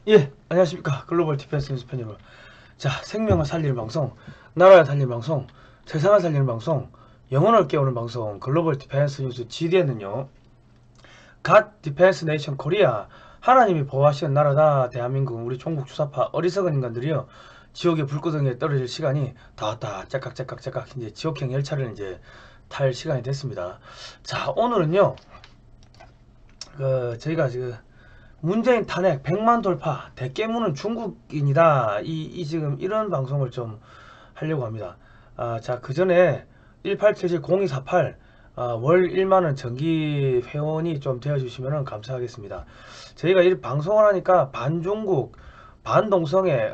예, 안녕하십니까. 글로벌 디펜스 뉴스 팬 여러분. 자, 생명을 살리는 방송, 나라를 살리는 방송, 세상을 살리는 방송, 영혼을 깨우는 방송, 글로벌 디펜스 뉴스 GDN은요, God Defense Nation Korea, 하나님이 보호하시는 나라다, 대한민국, 우리 종북 주사파 어리석은 인간들이요, 지옥의 불구덩이에 떨어질 시간이 다 왔다, 짝깍짝깍짝깍, 이제 지옥행 열차를 이제 탈 시간이 됐습니다. 자, 오늘은요, 저희가 지금 문재인 탄핵 100만 돌파 대깨무는 중국인이다 지금 이런 방송을 좀 하려고 합니다. 자, 그 전에 1877-0248 월 1만원 정기 회원이 좀 되어주시면 감사하겠습니다. 저희가 이 방송을 하니까 반중국 반동성애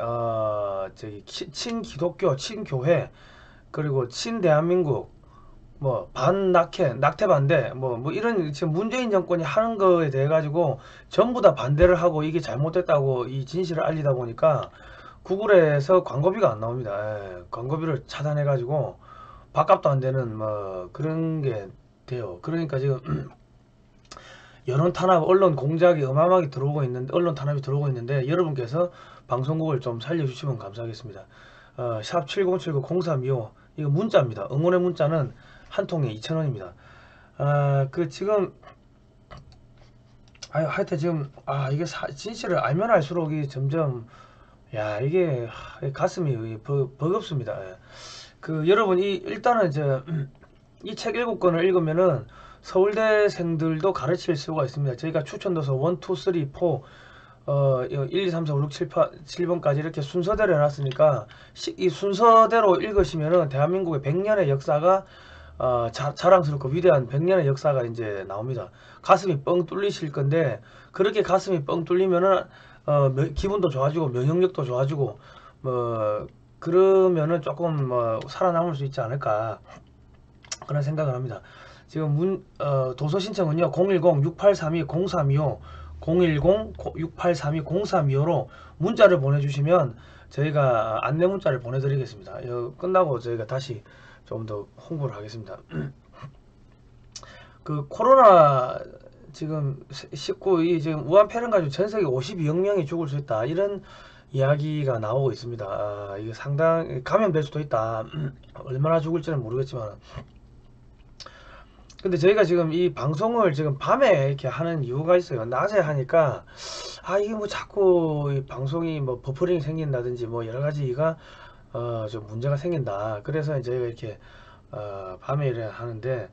저기 친기독교 친교회 그리고 친대한민국 뭐 낙태 반대 뭐 이런 지금 문재인 정권이 하는 거에 대해 가지고 전부 다 반대를 하고 이게 잘못됐다고 이 진실을 알리다 보니까 구글에서 광고비가 안 나옵니다. 광고비를 차단해 가지고 밥값도 안 되는 뭐 그런 게 돼요. 그러니까 지금 여론 탄압 언론 공작이 어마어마하게 들어오고 있는데 언론 탄압이 들어오고 있는데 여러분께서 방송국을 좀 살려주시면 감사하겠습니다. 샵 7079-0325 이거 문자입니다. 응원의 문자는 한 통에 2,000원입니다. 지금, 하여튼 지금, 이게 진실을 알면 알수록 이 점점, 이게, 가슴이 버겁습니다. 여러분, 일단은, 이 책 7권을 읽으면은 서울대생들도 가르칠 수가 있습니다. 저희가 추천도서 1, 2, 3, 4, 1, 2, 3, 4, 5, 6, 7, 8, 7번까지 이렇게 순서대로 해놨으니까, 이 순서대로 읽으시면은 대한민국의 100년의 역사가 자랑스럽고 위대한 100년의 역사가 이제 나옵니다. 가슴이 뻥 뚫리실 건데 그렇게 가슴이 뻥 뚫리면은 기분도 좋아지고 면역력도 좋아지고 뭐 그러면은 조금 뭐 살아남을 수 있지 않을까 그런 생각을 합니다. 지금 도서 신청은요 010-6832-0325 010-6832-0325로 문자를 보내주시면 저희가 안내 문자를 보내드리겠습니다. 끝나고 저희가 다시 좀 더 홍보를 하겠습니다. 코로나 지금 19 지금 우한 폐렴 가지고 전 세계 52억 명이 죽을 수 있다 이런 이야기가 나오고 있습니다. 이게 상당히 감염될 수도 있다. 얼마나 죽을지는 모르겠지만 근데 저희가 지금 이 방송을 지금 밤에 이렇게 하는 이유가 있어요. 낮에 하니까 이게 뭐 자꾸 이 방송이 뭐 버퍼링이 생긴다든지 뭐 여러 가지가 좀 문제가 생긴다. 그래서 저희가 이렇게 밤에 일을 하는데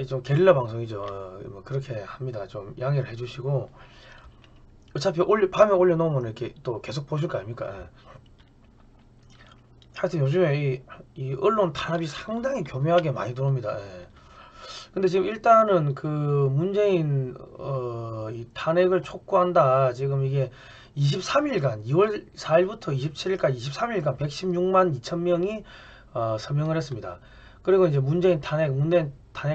좀 게릴라 방송이죠. 뭐 그렇게 합니다. 좀 양해를 해주시고 어차피 밤에 올려놓으면 이렇게 또 계속 보실 거 아닙니까? 하여튼 요즘에 이 언론 탄압이 상당히 교묘하게 많이 들어옵니다. 근데 지금 일단은 문재인 이 탄핵을 촉구한다. 지금 이게 23일간 2월 4일부터 27일까지 23일간 116만 2천 명이 서명을 했습니다. 그리고 이제 문재인 탄핵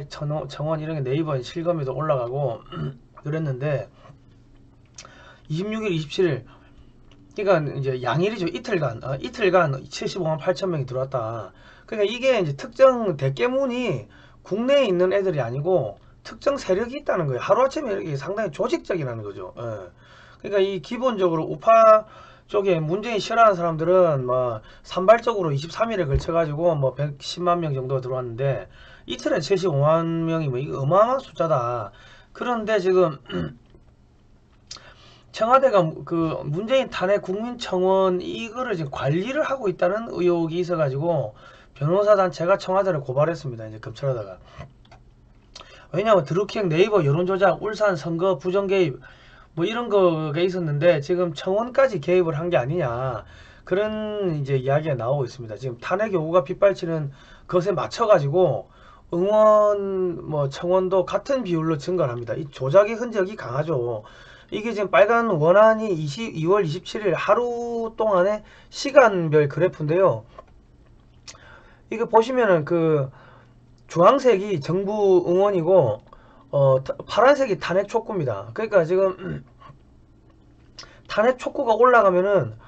청원 이런 게 네이버 실검에도 올라가고 그랬는데 26일, 27일 그러니까 이제 양일이죠. 이틀간 75만 8천 명이 들어왔다. 그러니까 이게 이제 특정 대깨문이 국내에 있는 애들이 아니고 특정 세력이 있다는 거예요. 하루아침에 이렇게 상당히 조직적이라는 거죠. 그러니까 이 기본적으로 우파 쪽에 문재인 싫어하는 사람들은 뭐 산발적으로 23일에 걸쳐 가지고 뭐 110만 명 정도 들어왔는데 이틀에 75만 명이 뭐 이거 어마어마한 숫자다. 그런데 지금 청와대가 문재인 탄핵 국민청원 이거를 지금 관리를 하고 있다는 의혹이 있어 가지고 변호사 단체가 청와대를 고발했습니다. 이제 검찰하다가. 왜냐하면 드루킹 네이버 여론조작 울산 선거 부정 개입 뭐 이런 거가 있었는데 지금 청원까지 개입을 한 게 아니냐 그런 이제 이야기가 나오고 있습니다. 지금 탄핵 요구가 빗발치는 것에 맞춰 가지고 응원 뭐 청원도 같은 비율로 증가를 합니다. 이 조작의 흔적이 강하죠. 이게 지금 빨간 원안이 2월 27일 하루 동안의 시간별 그래프인데요. 이거 보시면은 주황색이 정부 응원이고 파란색이 탄핵 촉구입니다. 그러니까 지금 탄핵 촉구가 올라가면은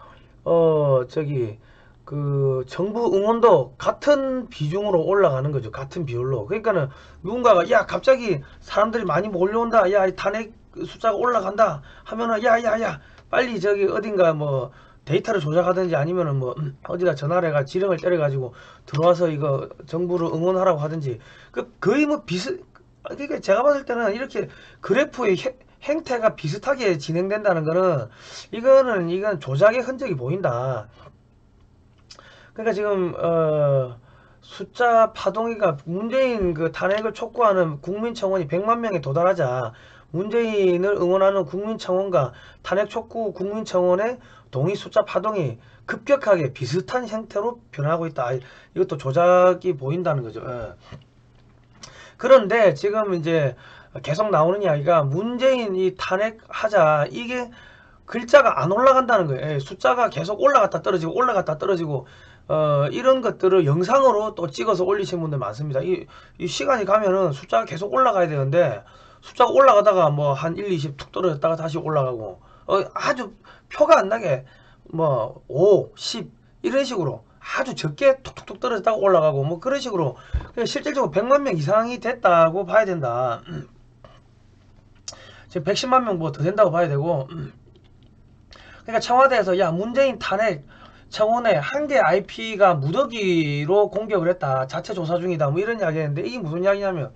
정부 응원도 같은 비중으로 올라가는 거죠. 같은 비율로. 그러니까는 누군가가 야 갑자기 사람들이 많이 몰려온다. 야 탄핵 숫자가 올라간다 하면은 야야야 빨리 저기 어딘가 뭐 데이터를 조작하든지 아니면은 뭐 어디다 전화를 해가 지령을 때려가지고 들어와서 이거 정부를 응원하라고 하든지 거의 뭐 그러니까 제가 봤을 때는 이렇게 그래프의 행태가 비슷하게 진행된다는 거는 이건 조작의 흔적이 보인다. 그러니까 지금 숫자 파동이가 문재인 그 탄핵을 촉구하는 국민청원이 100만 명에 도달하자 문재인을 응원하는 국민청원과 탄핵 촉구 국민청원의 동의 숫자 파동이 급격하게 비슷한 형태로 변하고 있다. 이것도 조작이 보인다는 거죠. 그런데 지금 이제 계속 나오는 이야기가 문재인이 탄핵하자 이게 글자가 안 올라간다는 거예요. 숫자가 계속 올라갔다 떨어지고 올라갔다 떨어지고 이런 것들을 영상으로 또 찍어서 올리신 분들 많습니다. 이 시간이 가면은 숫자가 계속 올라가야 되는데 숫자가 올라가다가 뭐 한 1, 20 툭 떨어졌다가 다시 올라가고 아주 표가 안 나게 뭐 5, 10 이런 식으로 아주 적게 툭툭툭 떨어졌다가 올라가고 뭐 그런 식으로 실질적으로 100만 명 이상이 됐다고 봐야 된다. 지금 110만 명 뭐 더 된다고 봐야 되고 그러니까 청와대에서 야 문재인 탄핵 청원에 한 개 IP가 무더기로 공격을 했다. 자체 조사 중이다. 뭐 이런 이야기 했는데 이게 무슨 이야기냐면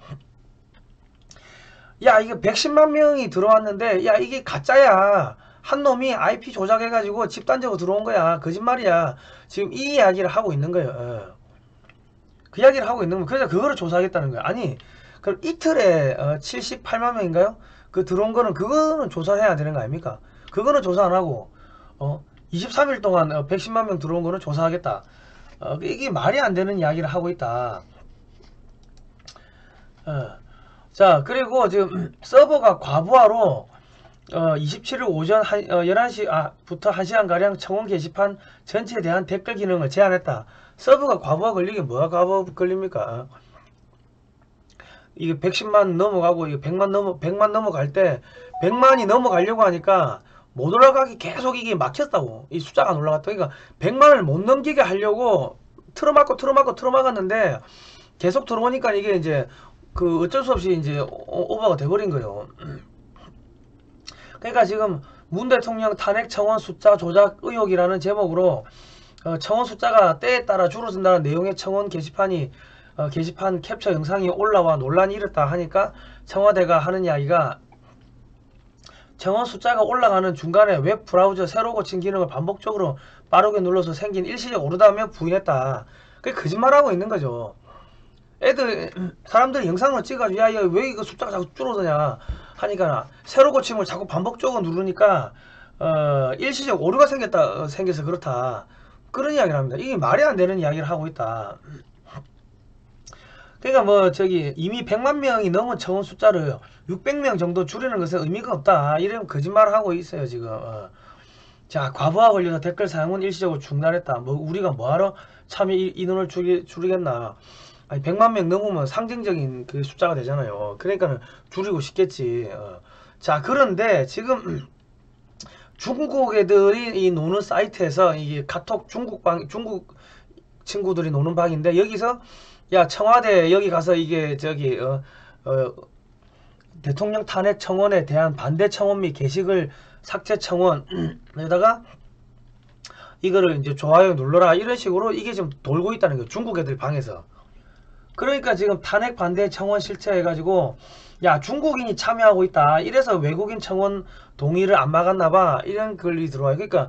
야 이게 110만 명이 들어왔는데 야 이게 가짜야. 한 놈이 IP 조작해가지고 집단적으로 들어온 거야. 거짓말이야. 지금 이 이야기를 하고 있는 거예요. 그 이야기를 하고 있는 거예요. 그래서 그거를 조사하겠다는 거야. 아니 그럼 이틀에 78만 명인가요? 그 들어온 거는 그거는 조사를 해야 되는 거 아닙니까? 그거는 조사 안 하고 23일 동안 110만 명 들어온 거는 조사하겠다. 이게 말이 안 되는 이야기를 하고 있다. 자 그리고 지금 서버가 과부하로 27일 오전 11시부터 1시간가량 청원 게시판 전체에 대한 댓글 기능을 제한했다. 서버가 과부하 걸리게 뭐가 과부하 걸립니까? 이게 110만 넘어가고 이게 100만 넘어갈 때 100만이 넘어가려고 하니까 못 올라가기 계속 이게 막혔다고. 이 숫자가 안 올라갔다. 그러니까 100만을 못 넘기게 하려고 틀어막았는데 계속 들어오니까 이게 이제 그 어쩔 수 없이 이제 오버가 돼버린 거예요. 그러니까 지금 문 대통령 탄핵 청원 숫자 조작 의혹이라는 제목으로 청원 숫자가 때에 따라 줄어든다는 내용의 청원 게시판 캡처 영상이 올라와 논란이 일었다 하니까 청와대가 하는 이야기가 청원 숫자가 올라가는 중간에 웹 브라우저 새로 고친 기능을 반복적으로 빠르게 눌러서 생긴 일시적 오르다며 부인했다. 그게 거짓말하고 있는 거죠. 사람들이 영상을 찍어가지고 야 왜 이거 숫자가 자꾸 줄어드냐 하니까 새로 고침을 자꾸 반복적으로 누르니까 일시적 오류가 생겨서 그렇다. 그런 이야기를 합니다. 이게 말이 안 되는 이야기를 하고 있다. 그러니까 뭐 저기 이미 100만 명이 넘은 청원 숫자를 600명 정도 줄이는 것은 의미가 없다. 이런 거짓말을 하고 있어요 지금. 자 과부하 걸려서 댓글 사용은 일시적으로 중단했다. 뭐 우리가 뭐하러 참여 인원을 줄이겠나. 아니 100만 명 넘으면 상징적인 그 숫자가 되잖아요. 그러니까 줄이고 싶겠지. 자 그런데 지금 중국 애들이 이 노는 사이트에서 이게 카톡 중국 친구들이 노는 방인데 여기서 야 청와대 여기 가서 이게 저기 대통령 탄핵 청원에 대한 반대 청원 및 게시글 삭제 청원에다가 이거를 이제 좋아요 눌러라 이런 식으로 이게 지금 돌고 있다는 거예요. 중국 애들 방에서. 그러니까 지금 탄핵 반대 청원 실체해가지고 야 중국인이 참여하고 있다. 이래서 외국인 청원 동의를 안 막았나봐. 이런 글이 들어와요. 그러니까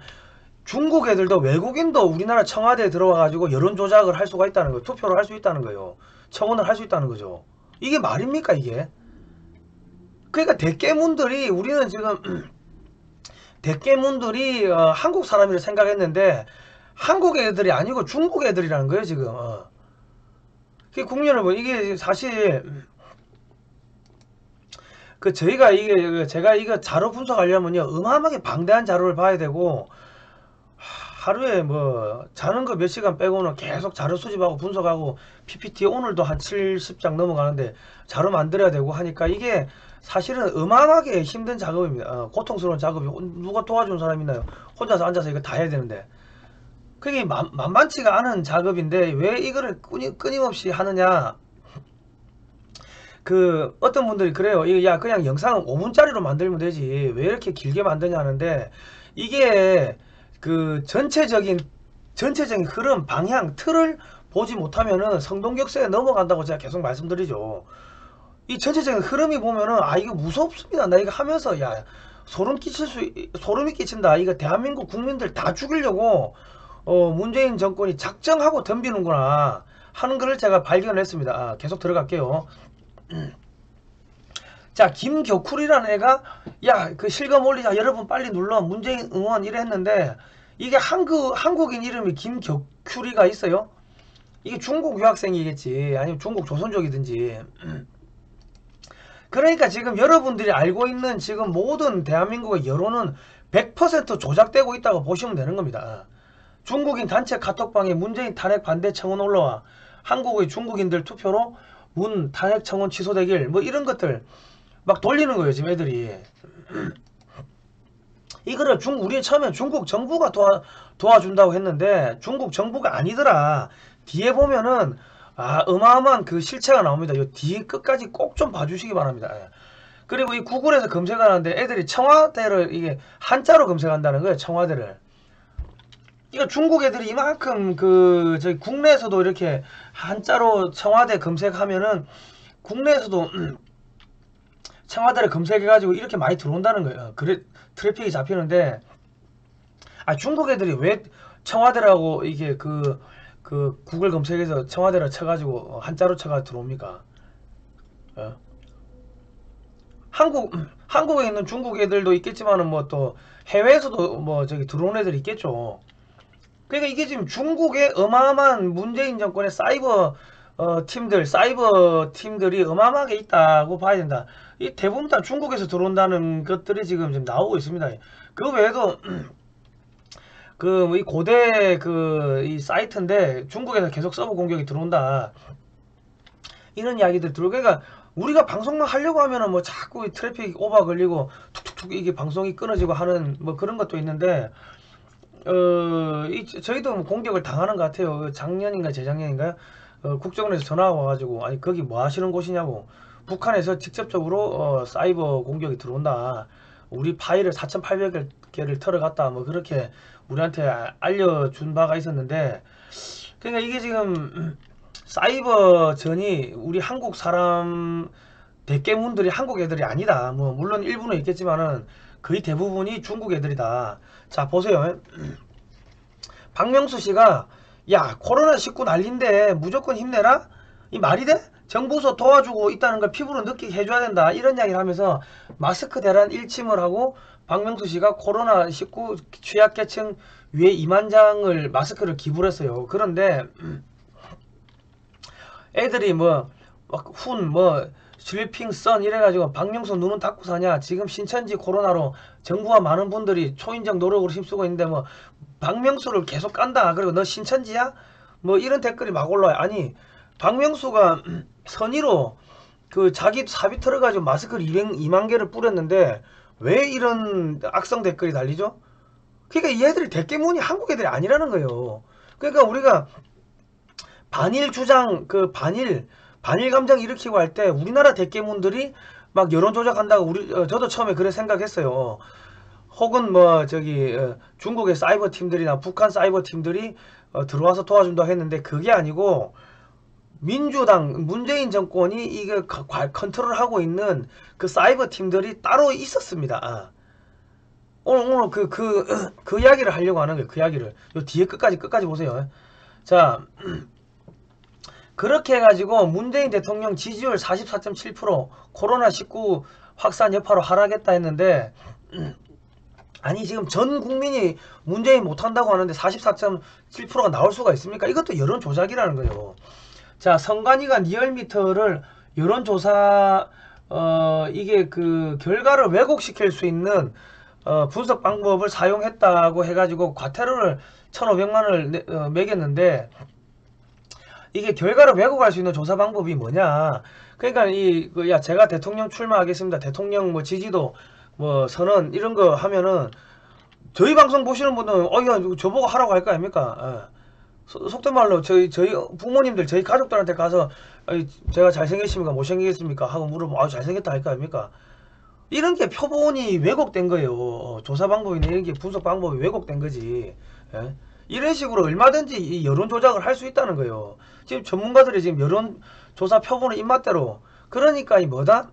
중국 애들도 외국인도 우리나라 청와대에 들어와가지고 여론 조작을 할 수가 있다는 거예요. 투표를 할 수 있다는 거예요. 청원을 할 수 있다는 거죠. 이게 말입니까 이게? 그러니까 대깨문들이 우리는 지금 대깨문들이 한국 사람이라 생각했는데 한국 애들이 아니고 중국 애들이라는 거예요 지금. 국민 여러분 이게 사실 저희가 제가 이거 자료 분석하려면요 어마어마하게 방대한 자료를 봐야 되고 하루에 뭐 자는 거 몇 시간 빼고는 계속 자료 수집하고 분석하고 PPT 오늘도 한 70장 넘어가는데 자료 만들어야 되고 하니까 이게 사실은 어마어마하게 힘든 작업입니다. 고통스러운 작업이 누가 도와주는 사람 있나요? 혼자서 앉아서 이거 다 해야 되는데 그게 만만치가 않은 작업인데 왜 이거를 끊임없이 하느냐. 어떤 분들이 그래요. 야 그냥 영상 5분짜리로 만들면 되지 왜 이렇게 길게 만드냐 하는데 이게 그 전체적인 흐름, 방향, 틀을 보지 못하면은 성동격세에 넘어간다고 제가 계속 말씀드리죠. 이 전체적인 흐름이 보면은 아 이거 무섭습니다. 나 이거 하면서 야 소름이 끼친다. 이거 대한민국 국민들 다 죽이려고 문재인 정권이 작정하고 덤비는구나 하는 것을 제가 발견했습니다. 계속 들어갈게요. 자, 김격쿨이라는 애가 야 그 실검 올리자 여러분 빨리 눌러 문재인 응원 이래 했는데 이게 한국인 이름이 김격쿨이가 있어요? 이게 중국 유학생이겠지 아니면 중국 조선족이든지. 그러니까 지금 여러분들이 알고 있는 지금 모든 대한민국의 여론은 100% 조작되고 있다고 보시면 되는 겁니다. 중국인 단체 카톡방에 문재인 탄핵 반대 청원 올라와 한국의 중국인들 투표로 문 탄핵 청원 취소되길 뭐 이런 것들 막 돌리는 거예요 지금 애들이. 이거를 우리 처음에 중국 정부가 도와준다고 했는데 중국 정부가 아니더라. 뒤에 보면은 어마어마한 그 실체가 나옵니다. 이 뒤에 끝까지 꼭 좀 봐주시기 바랍니다. 그리고 이 구글에서 검색하는데 애들이 청와대를 이게 한자로 검색한다는 거예요. 청와대를. 이거 중국 애들이 이만큼 저희 국내에서도 이렇게 한자로 청와대 검색하면은 국내에서도 청와대를 검색해가지고 이렇게 많이 들어온다는 거예요. 그래 트래픽이 잡히는데 중국 애들이 왜 청와대라고 이게 그 구글 검색에서 청와대를 쳐가지고 한자로 쳐가 들어옵니까? 한국에 있는 중국 애들도 있겠지만은 뭐 또 해외에서도 뭐 저기 들어온 애들이 있겠죠. 그러니까 이게 지금 중국의 어마어마한 문재인 정권의 사이버 팀들이 어마어마하게 있다고 봐야 된다. 이 대부분 다 중국에서 들어온다는 것들이 지금 나오고 있습니다. 그 외에도 이 고대 이 사이트인데 중국에서 계속 서버 공격이 들어온다. 이런 이야기들 들어. 그러니까 우리가 방송만 하려고 하면은 뭐 자꾸 트래픽 오버 걸리고 툭툭툭 이게 방송이 끊어지고 하는 뭐 그런 것도 있는데 저희도 뭐 공격을 당하는 것 같아요. 작년인가 재작년인가 국정원에서 전화가 와가지고 아니 거기 뭐 하시는 곳이냐고 북한에서 직접적으로 사이버 공격이 들어온다. 우리 파일을 4,800개를 털어갔다. 뭐 그렇게 우리한테 알려준 바가 있었는데 그러니까 이게 지금 사이버전이 우리 한국 사람 대깨문들이 한국 애들이 아니다. 뭐 물론 일부는 있겠지만은 거의 대부분이 중국 애들이다. 자 보세요. 박명수 씨가 야 코로나19 난린데 무조건 힘내라? 이 말이 돼? 정부서 도와주고 있다는 걸 피부로 느끼게 해줘야 된다. 이런 이야기를 하면서 마스크 대란 일침을 하고 박명수 씨가 코로나19 취약계층 위에 2만 장을 마스크를 기부를 했어요. 그런데 애들이 뭐 슬리핑 선 이래가지고 박명수 눈은 닫고 사냐 지금 신천지 코로나로 정부와 많은 분들이 초인적 노력으로 힘쓰고 있는데 뭐 박명수를 계속 깐다 그리고 너 신천지야? 뭐 이런 댓글이 막 올라와요. 아니 박명수가 선의로 그 자기 사비 털어가지고 마스크를 2만 개를 뿌렸는데 왜 이런 악성 댓글이 달리죠? 그러니까 얘들이 대깨문이 한국 애들이 아니라는 거예요. 그러니까 우리가 반일 주장 반일 감정 일으키고 할 때 우리나라 대깨문들이 막 여론 조작한다고 저도 처음에 그래 생각했어요. 혹은 뭐 중국의 사이버 팀들이나 북한 사이버 팀들이 들어와서 도와준다고 했는데 그게 아니고 민주당 문재인 정권이 이게 컨트롤하고 있는 그 사이버 팀들이 따로 있었습니다. 오늘 그 이야기를 하려고 하는 거예요. 그 이야기를 요 뒤에 끝까지 보세요. 자 그렇게 해가지고 문재인 대통령 지지율 44.7% 코로나19 확산 여파로 하락했다 했는데 아니 지금 전 국민이 문재인 못한다고 하는데 44.7%가 나올 수가 있습니까? 이것도 여론 조작이라는 거예요. 자 선관위가 리얼미터를 여론조사 이게 그 결과를 왜곡시킬 수 있는 분석 방법을 사용했다고 해가지고 과태료를 1,500만원을 매겼는데 이게 결과를 왜곡할 수 있는 조사 방법이 뭐냐? 그러니까 제가 대통령 출마하겠습니다. 대통령 뭐 지지도 뭐 선언 이런 거 하면은 저희 방송 보시는 분은 야 저보고 하라고 할 거 아닙니까? 속된 말로 저희 부모님들 저희 가족들한테 가서 제가 잘생겼습니까 못생겼습니까 하고 물어보면 잘생겼다 할 거 아닙니까? 이런 게 표본이 왜곡된 거예요. 조사 방법이나 이런 게 분석 방법이 왜곡된 거지. 예? 이런 식으로 얼마든지 이 여론 조작을 할 수 있다는 거예요. 지금 전문가들이 지금 여론 조사 표본을 입맛대로. 그러니까 이 뭐다?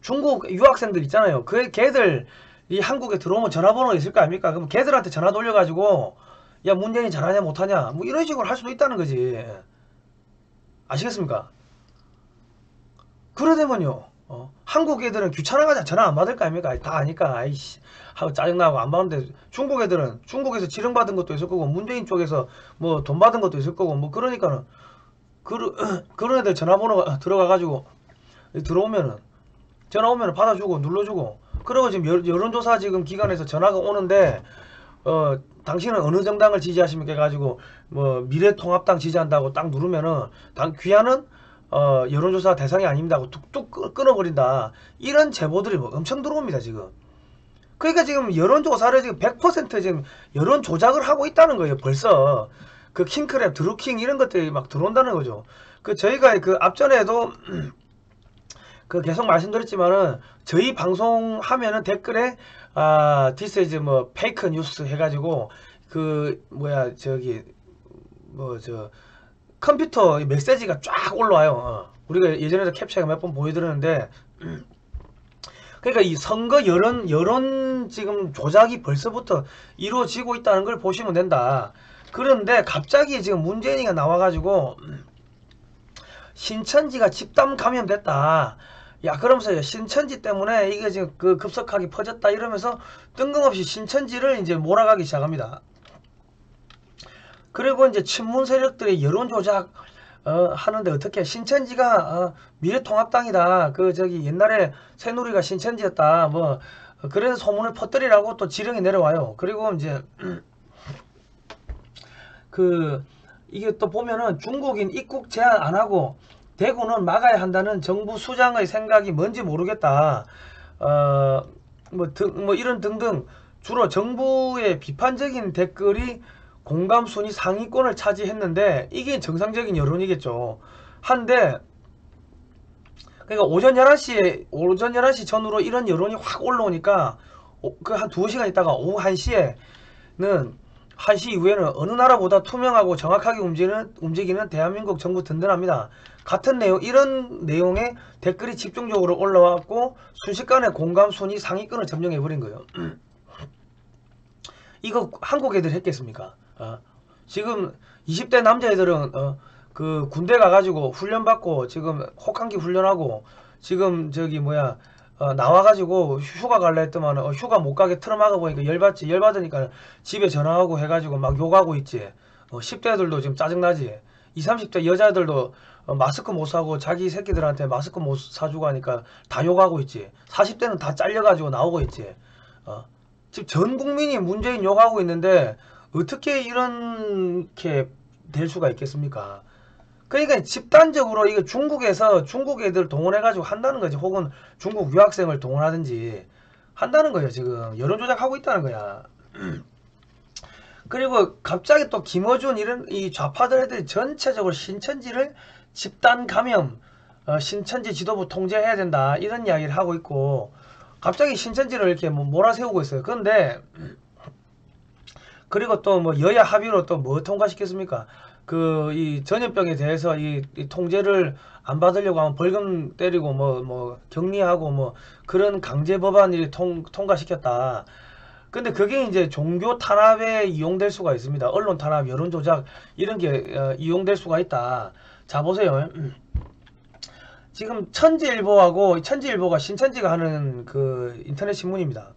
중국 유학생들 있잖아요. 그 걔들 이 한국에 들어오면 전화번호가 있을 거 아닙니까? 그럼 걔들한테 전화 돌려가지고 야 문재인이 잘하냐 못하냐 뭐 이런 식으로 할 수도 있다는 거지. 아시겠습니까? 그러되면요. 한국 애들은 귀찮아가지고 전화 안 받을 거 아닙니까? 다 아니까 아이씨 하고 짜증나고 안 받는데 중국 애들은 중국에서 지령받은 것도 있을 거고 문재인 쪽에서 뭐 돈 받은 것도 있을 거고 뭐 그러니까는 그런 애들 전화번호가 들어가가지고 들어오면은 전화 오면은 받아주고 눌러주고 그리고 지금 여론조사 지금 기관에서 전화가 오는데 당신은 어느 정당을 지지하십니까 해가지고 뭐 미래통합당 지지한다고 딱 누르면은 귀하는 여론조사 대상이 아닙니다 하고 뚝뚝 끊어버린다. 이런 제보들이 뭐 엄청 들어옵니다 지금. 그러니까 지금 여론조사를 지금 100% 지금 여론 조작을 하고 있다는 거예요. 벌써 그 킹크랩, 드루킹 이런 것들이 막 들어온다는 거죠. 그 저희가 그 앞전에도 그 계속 말씀드렸지만은 저희 방송 하면은 댓글에 this is 뭐 페이크 뉴스 해가지고 그 뭐야 저기 뭐 저 컴퓨터 메시지가 쫙 올라와요. 우리가 예전에도 캡처가 몇 번 보여드렸는데 그러니까 이 선거 여론 지금 조작이 벌써부터 이루어지고 있다는 걸 보시면 된다. 그런데 갑자기 지금 문재인이가 나와가지고 신천지가 집단 감염됐다. 야 그러면서 신천지 때문에 이게 지금 그 급속하게 퍼졌다 이러면서 뜬금없이 신천지를 이제 몰아가기 시작합니다. 그리고 이제 친문 세력들이 여론 조작 하는데 어떻게 신천지가 미래통합당이다. 그 저기 옛날에 새누리가 신천지였다. 뭐 그래서 소문을 퍼뜨리라고 또 지령이 내려와요. 그리고 이제 그 이게 또 보면은 중국인 입국 제한 안 하고 대구는 막아야 한다는 정부 수장의 생각이 뭔지 모르겠다. 뭐 이런 등등 주로 정부의 비판적인 댓글이 공감 순위 상위권을 차지했는데 이게 정상적인 여론이겠죠. 한데 그러니까 오전 11시 전후로 이런 여론이 확 올라오니까 그 한 2시간 있다가 오후 1시에는 1시 이후에는 어느 나라보다 투명하고 정확하게 움직이는 대한민국 정부 든든합니다. 같은 내용, 이런 내용의 댓글이 집중적으로 올라왔고 순식간에 공감 순위 상위권을 점령해버린 거예요. 이거 한국 애들 했겠습니까? 지금 20대 남자애들은 그 군대 가가지고 훈련받고 지금 혹한기 훈련하고 지금 저기 뭐야 나와가지고 휴가 갈라 했더만 휴가 못 가게 틀어막아 보니까 열받으니까 집에 전화하고 해가지고 막 욕하고 있지. 10대들도 지금 짜증나지. 20, 30대 여자들도 마스크 못 사고 자기 새끼들한테 마스크 못 사주고 하니까 다 욕하고 있지. 40대는 다 잘려가지고 나오고 있지. 지금 전 국민이 문재인 욕하고 있는데 어떻게 이렇게 될 수가 있겠습니까? 그러니까 집단적으로 이거 중국에서 중국 애들 동원해가지고 한다는 거지. 혹은 중국 유학생을 동원하든지 한다는 거예요. 지금 여론조작하고 있다는 거야. 그리고 갑자기 또 김어준 이런 이 좌파들 애들이 전체적으로 신천지를 집단 감염, 신천지 지도부 통제해야 된다 이런 이야기를 하고 있고 갑자기 신천지를 이렇게 뭐 몰아세우고 있어요. 그런데 그리고 또 뭐 여야 합의로 또 뭐 통과시켰습니까? 그 이 전염병에 대해서 이 통제를 안 받으려고 하면 벌금 때리고 뭐 격리하고 뭐 그런 강제 법안이 통과시켰다. 근데 그게 이제 종교 탄압에 이용될 수가 있습니다. 언론 탄압, 여론 조작 이런 게 이용될 수가 있다. 자 보세요. 지금 천지일보가 신천지가 하는 그 인터넷 신문입니다.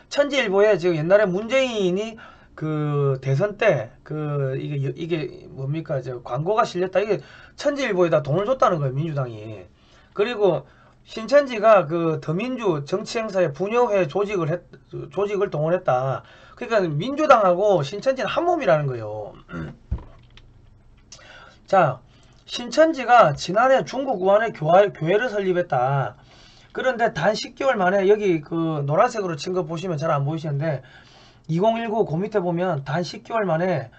천지일보에 지금 옛날에 문재인이 그 대선 때 그 이게 뭡니까 저 광고가 실렸다. 이게 천지일보에다 돈을 줬다는 거예요 민주당이. 그리고 신천지가 그 더민주 정치 행사에 분여회 조직을 동원했다. 그러니까 민주당하고 신천지는 한 몸이라는 거예요. 자 신천지가 지난해 중국 우한에 교회를 설립했다. 그런데 단 10개월 만에 여기 그 노란색으로 친 거 보시면 잘 안 보이시는데 2019 그 밑에 보면 단 10개월 만에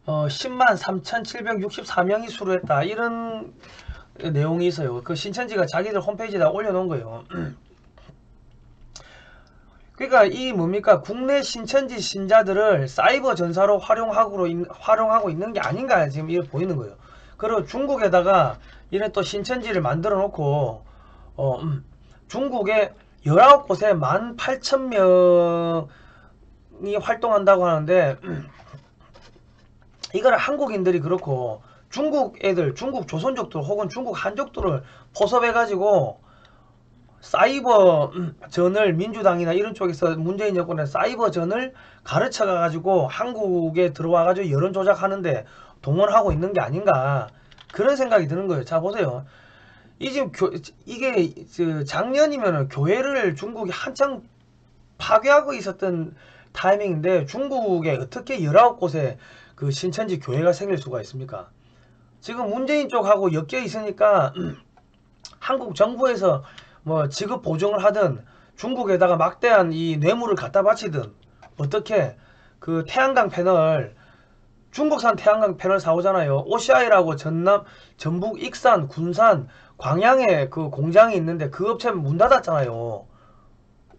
103,764명이 수료했다. 이런 내용이 있어요. 그 신천지가 자기들 홈페이지에다 올려놓은 거예요. 그러니까 이 뭡니까? 국내 신천지 신자들을 사이버 전사로 활용하고 있는 게 아닌가 지금 이렇게 보이는 거예요. 그리고 중국에다가 이런 또 신천지를 만들어 놓고 중국에 19곳에 18,000명이 활동한다고 하는데 이거를 한국인들이 그렇고 중국 애들, 중국 조선족들 혹은 중국 한족들을 포섭해가지고 사이버 전을 민주당이나 이런 쪽에서 문재인 정권의 사이버 전을 가르쳐가 가지고 한국에 들어와 가지고 여론 조작하는데 동원하고 있는 게 아닌가 그런 생각이 드는 거예요. 자 보세요. 이 지금 이게 작년이면은 교회를 중국이 한창 파괴하고 있었던 타이밍인데 중국에 어떻게 19곳에 그 신천지 교회가 생길 수가 있습니까? 지금 문재인 쪽하고 엮여 있으니까 한국 정부에서 뭐 지급 보증을 하든 중국에다가 막대한 이 뇌물을 갖다 바치든 어떻게 그 태양광 패널 중국산 태양광 패널 사오잖아요. OCI라고 전남, 전북, 익산, 군산, 광양에 그 공장이 있는데 그 업체 문 닫았잖아요.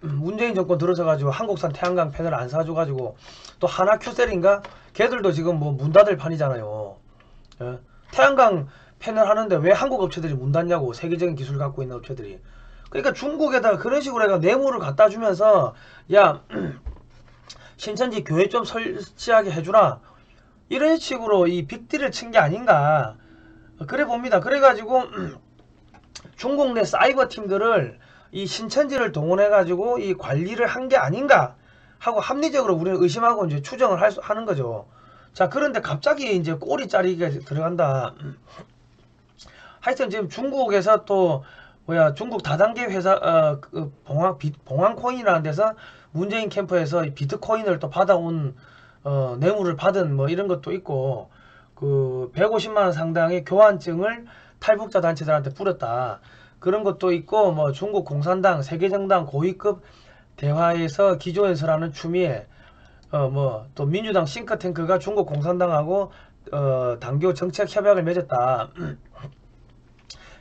문재인 정권 들어서가지고 한국산 태양광 패널 안 사줘가지고 또 하나큐셀인가? 걔들도 지금 뭐 문 닫을 판이잖아요. 예? 태양광 패널 하는데 왜 한국 업체들이 문 닫냐고 세계적인 기술 갖고 있는 업체들이. 그러니까 중국에다가 그런 식으로 해가 뇌물을 갖다 주면서 야 신천지 교회 좀 설치하게 해주라 이런 식으로 이 빅딜을 친 게 아닌가 그래 봅니다. 그래가지고 중국 내 사이버 팀들을 이 신천지를 동원해 가지고 이 관리를 한 게 아닌가 하고 합리적으로 우리는 의심하고 이제 추정을 하는 거죠. 자 그런데 갑자기 이제 꼬리 자르기가 들어간다. 하여튼 지금 중국에서 또 뭐야 중국 다단계 회사 그 봉황코인이라는 데서 문재인 캠프에서 비트코인을 또 받아온 뇌물을 받은 뭐 이런 것도 있고 그 150만원 상당의 교환증을 탈북자 단체들한테 뿌렸다 그런 것도 있고 뭐 중국 공산당 세계정당 고위급 대화에서 기조연설하는 추미애 뭐 또 민주당 싱크탱크가 중국 공산당하고 당교 정책 협약을 맺었다.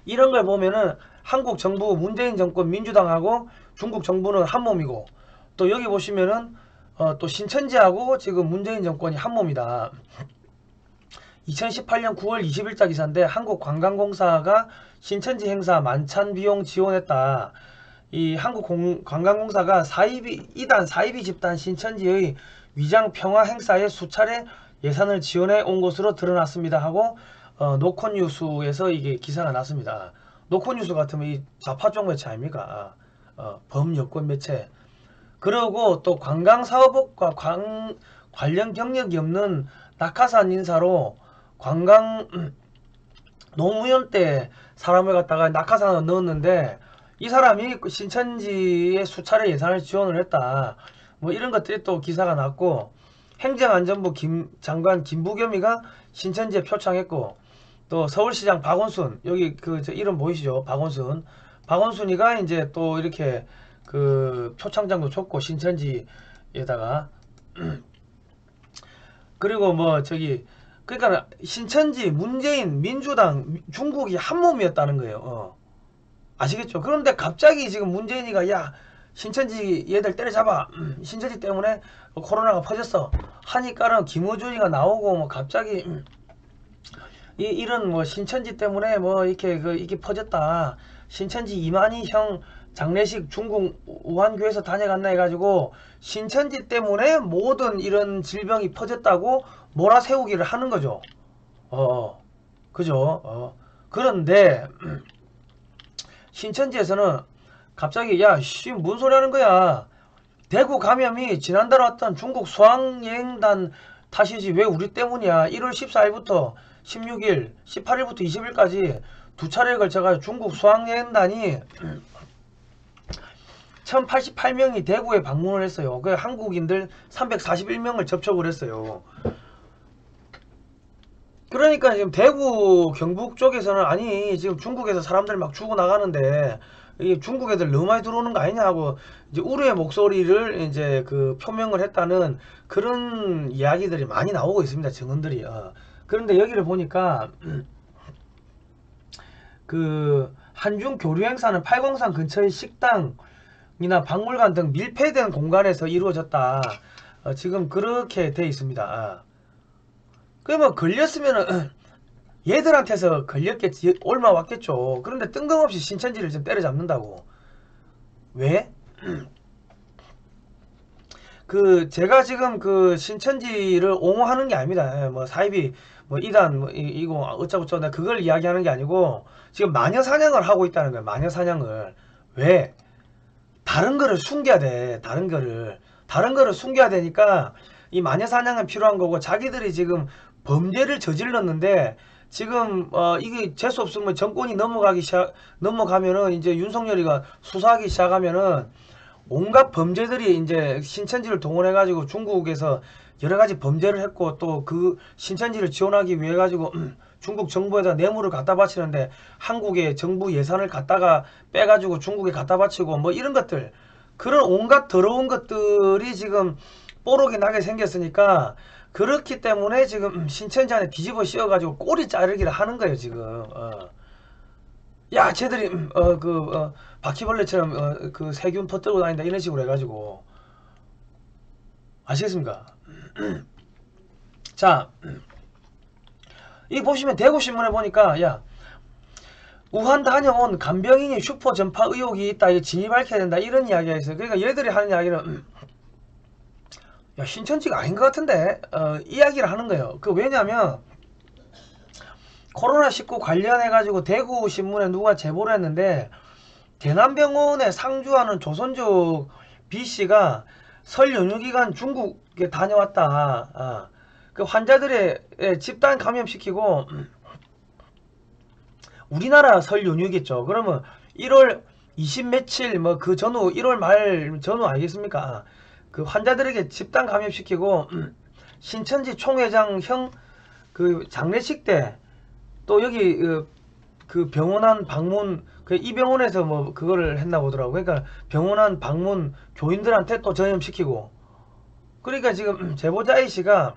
이런 걸 보면은 한국 정부 문재인 정권 민주당하고 중국 정부는 한 몸이고 또 여기 보시면은 또 신천지하고 지금 문재인 정권이 한 몸이다. 2018년 9월 20일자 기사인데 한국관광공사가 신천지 행사 만찬 비용 지원했다. 이 한국관광공사가 이단 사이비 집단 신천지의 위장 평화 행사에 수차례 예산을 지원해 온 것으로 드러났습니다 하고 노컷뉴스에서 이게 기사가 났습니다. 노컷뉴스 같으면 이 좌파 쪽 매체 아닙니까? 범여권 매체. 그리고 또 관광사업업과 관련 경력이 없는 낙하산 인사로 관광 노무현 때 사람을 갖다가 낙하산을 넣었는데 이 사람이 신천지에 수차례 예산을 지원을 했다. 뭐 이런 것들이 또 기사가 났고 행정안전부 장관 김부겸이가 신천지에 표창했고 또 서울시장 박원순 여기 저 이름 보이시죠? 박원순이가 이제 또 이렇게 그 표창장도 줬고 신천지에다가 그리고 뭐 저기 그러니까 신천지 문재인 민주당 중국이 한 몸이었다는 거예요. 아시겠죠? 그런데 갑자기 지금 문재인이가 야 신천지 얘들 때려잡아 신천지 때문에 코로나가 퍼졌어 하니까는 김어준이가 나오고 뭐 갑자기 이런 뭐 신천지 때문에 뭐 이렇게 이게 퍼졌다 신천지 이만희 형 장례식 중국 우한교에서 다녀갔나 해가지고 신천지 때문에 모든 이런 질병이 퍼졌다고 몰아세우기를 하는 거죠. 그죠? 그런데 신천지에서는 갑자기 야 씨 뭔 소리 하는 거야 대구 감염이 지난달 왔던 중국 수학여행단 탓이지 왜 우리 때문이야 1월 14일부터 16일 18일부터 20일까지 두 차례에 걸쳐가지고 중국 수학여행단이 1088명이 대구에 방문을 했어요. 그 한국인들 341명을 접촉을 했어요. 그러니까 지금 대구 경북 쪽에서는 아니 지금 중국에서 사람들 막 죽어나가는데 이 중국 애들 너무 많이 들어오는 거 아니냐 하고 이제 우려의 목소리를 이제 그 표명을 했다는 그런 이야기들이 많이 나오고 있습니다. 증언들이. 그런데 여기를 보니까 그 한중 교류 행사는 803 근처의 식당이나 박물관 등 밀폐된 공간에서 이루어졌다. 지금 그렇게 돼 있습니다. 그러면 걸렸으면은 얘들한테서 걸렸겠지, 옮아왔겠죠. 그런데 뜬금없이 신천지를 좀 때려잡는다고. 왜? 그 제가 지금 그 신천지를 옹호하는 게 아닙니다. 뭐 사이비 뭐 이단 뭐 이거 어쩌고저쩌고 나 그걸 이야기하는 게 아니고 지금 마녀 사냥을 하고 있다는 거예요. 마녀 사냥을. 왜? 다른 거를 숨겨야 돼. 다른 거를 숨겨야 되니까 이 마녀 사냥은 필요한 거고, 자기들이 지금 범죄를 저질렀는데 지금 이게 재수 없으면 정권이 넘어가면은 이제 윤석열이가 수사하기 시작하면은 온갖 범죄들이 이제 신천지를 동원해 가지고 중국에서 여러 가지 범죄를 했고, 또 그 신천지를 지원하기 위해 가지고 중국 정부에다 뇌물을 갖다 바치는데 한국의 정부 예산을 갖다가 빼가지고 중국에 갖다 바치고 뭐 이런 것들, 그런 온갖 더러운 것들이 지금 뽀록이 나게 생겼으니까, 그렇기 때문에 지금 신천지 안에 뒤집어 씌워가지고 꼬리 자르기를 하는 거예요 지금. 야 쟤들이 바퀴벌레처럼 그 세균 퍼뜨리고 다닌다 이런 식으로 해가지고. 아시겠습니까? 자, 이 보시면 대구신문에 보니까, 야 우한 다녀온 간병인이 슈퍼 전파 의혹이 있다, 이거 진위 밝혀야 된다, 이런 이야기가 있어요. 그러니까 얘들이 하는 이야기는 야 신천지가 아닌 것 같은데 이야기를 하는 거예요. 그 왜냐면 코로나19 관련해가지고 대구신문에 누가 제보를 했는데, 대남병원에 상주하는 조선족 B씨가 설 연휴 기간 중국에 다녀왔다. 그 환자들의 집단 감염시키고, 우리나라 설 연휴겠죠. 그러면 1월 20 며칠 뭐 그 전후 1월 말 전후 아니겠습니까? 그 환자들에게 집단 감염시키고 신천지 총회장형 그 장례식 때 또 여기 그 병원안 방문, 그 이 병원에서 뭐 그거를 했나 보더라고. 그러니까 병원안 방문 교인들한테 또 전염시키고. 그러니까 지금 제보자 A씨가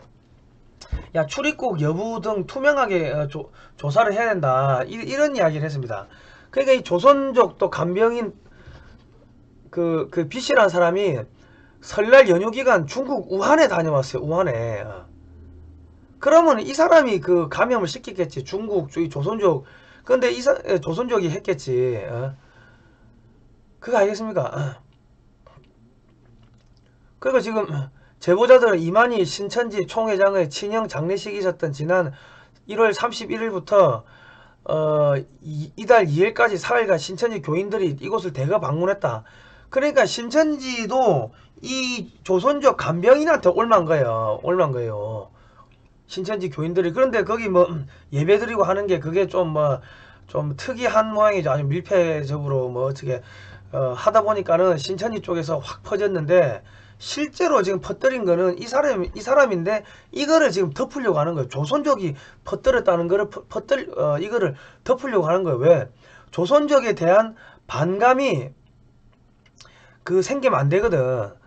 야 출입국 여부 등 투명하게 조사를 해야 된다, 이런 이야기를 했습니다. 그러니까 이 조선족 또 간병인 그 B씨라는 사람이 설날 연휴 기간 중국 우한에 다녀왔어요. 우한에. 그러면 이 사람이 그 감염을 시켰겠지. 중국 조선족. 근데 조선족이 했겠지. 그거 알겠습니까? 그리고 지금 제보자들은 이만희 신천지 총회장의 친형 장례식이 있었던 지난 1월 31일부터 이달 2일까지 4일간 신천지 교인들이 이곳을 대거 방문했다. 그러니까 신천지도 이 조선족 간병인한테 올만 거예요. 신천지 교인들이. 그런데 거기 뭐 예배 드리고 하는 게 그게 좀 특이한 모양이죠. 아주 밀폐적으로 뭐 어떻게 하다 보니까는 신천지 쪽에서 확 퍼졌는데, 실제로 지금 퍼뜨린 거는 이 사람인데 이거를 지금 덮으려고 하는 거예요. 조선족이 퍼뜨렸다는 거를 이거를 덮으려고 하는 거예요. 왜? 조선족에 대한 반감이 생기면 안 되거든.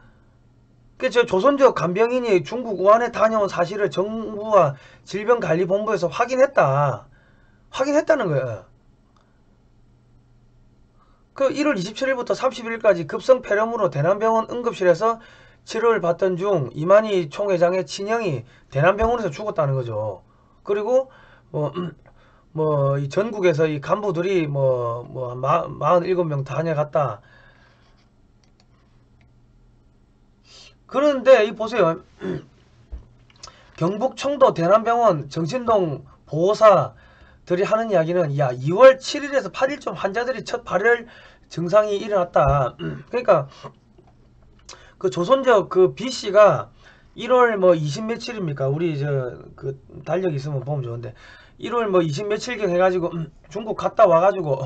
저 조선족 간병인이 중국 우한에 다녀온 사실을 정부와 질병관리본부에서 확인했다는 거예요. 그 1월 27일부터 31일까지 급성 폐렴으로 대남병원 응급실에서 치료를 받던 중 이만희 총회장의 친형이 대남병원에서 죽었다는 거죠. 그리고 이 전국에서 이 간부들이 47명 다녀갔다. 그런데 이 보세요. 경북 청도 대남병원 정신동 보호사들이 하는 이야기는, 야 2월 7일에서 8일쯤 환자들이 첫 발열 증상이 일어났다. 그러니까 그 조선족 그 B씨가 1월 20 며칠입니까? 우리 그 달력 있으면 보면 좋은데 1월 20 며칠경 해가지고 중국 갔다 와가지고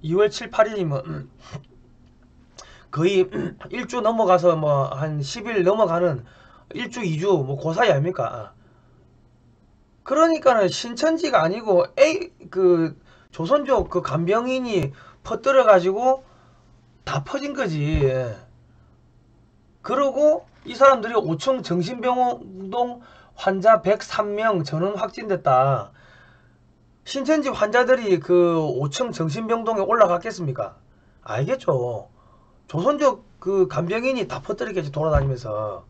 2월 7, 8일이면 거의 일주 넘어가서 한 10일 넘어가는 일주 2주 그 사이 아닙니까? 그러니까는 신천지가 아니고 그 조선족 그 간병인이 퍼뜨려 가지고 다 퍼진 거지. 그러고 이 사람들이 5층 정신병동 환자 103명 전원 확진됐다. 신천지 환자들이 그 5층 정신병동에 올라갔겠습니까? 알겠죠. 조선족 그 간병인이 다 퍼뜨리겠지, 돌아다니면서.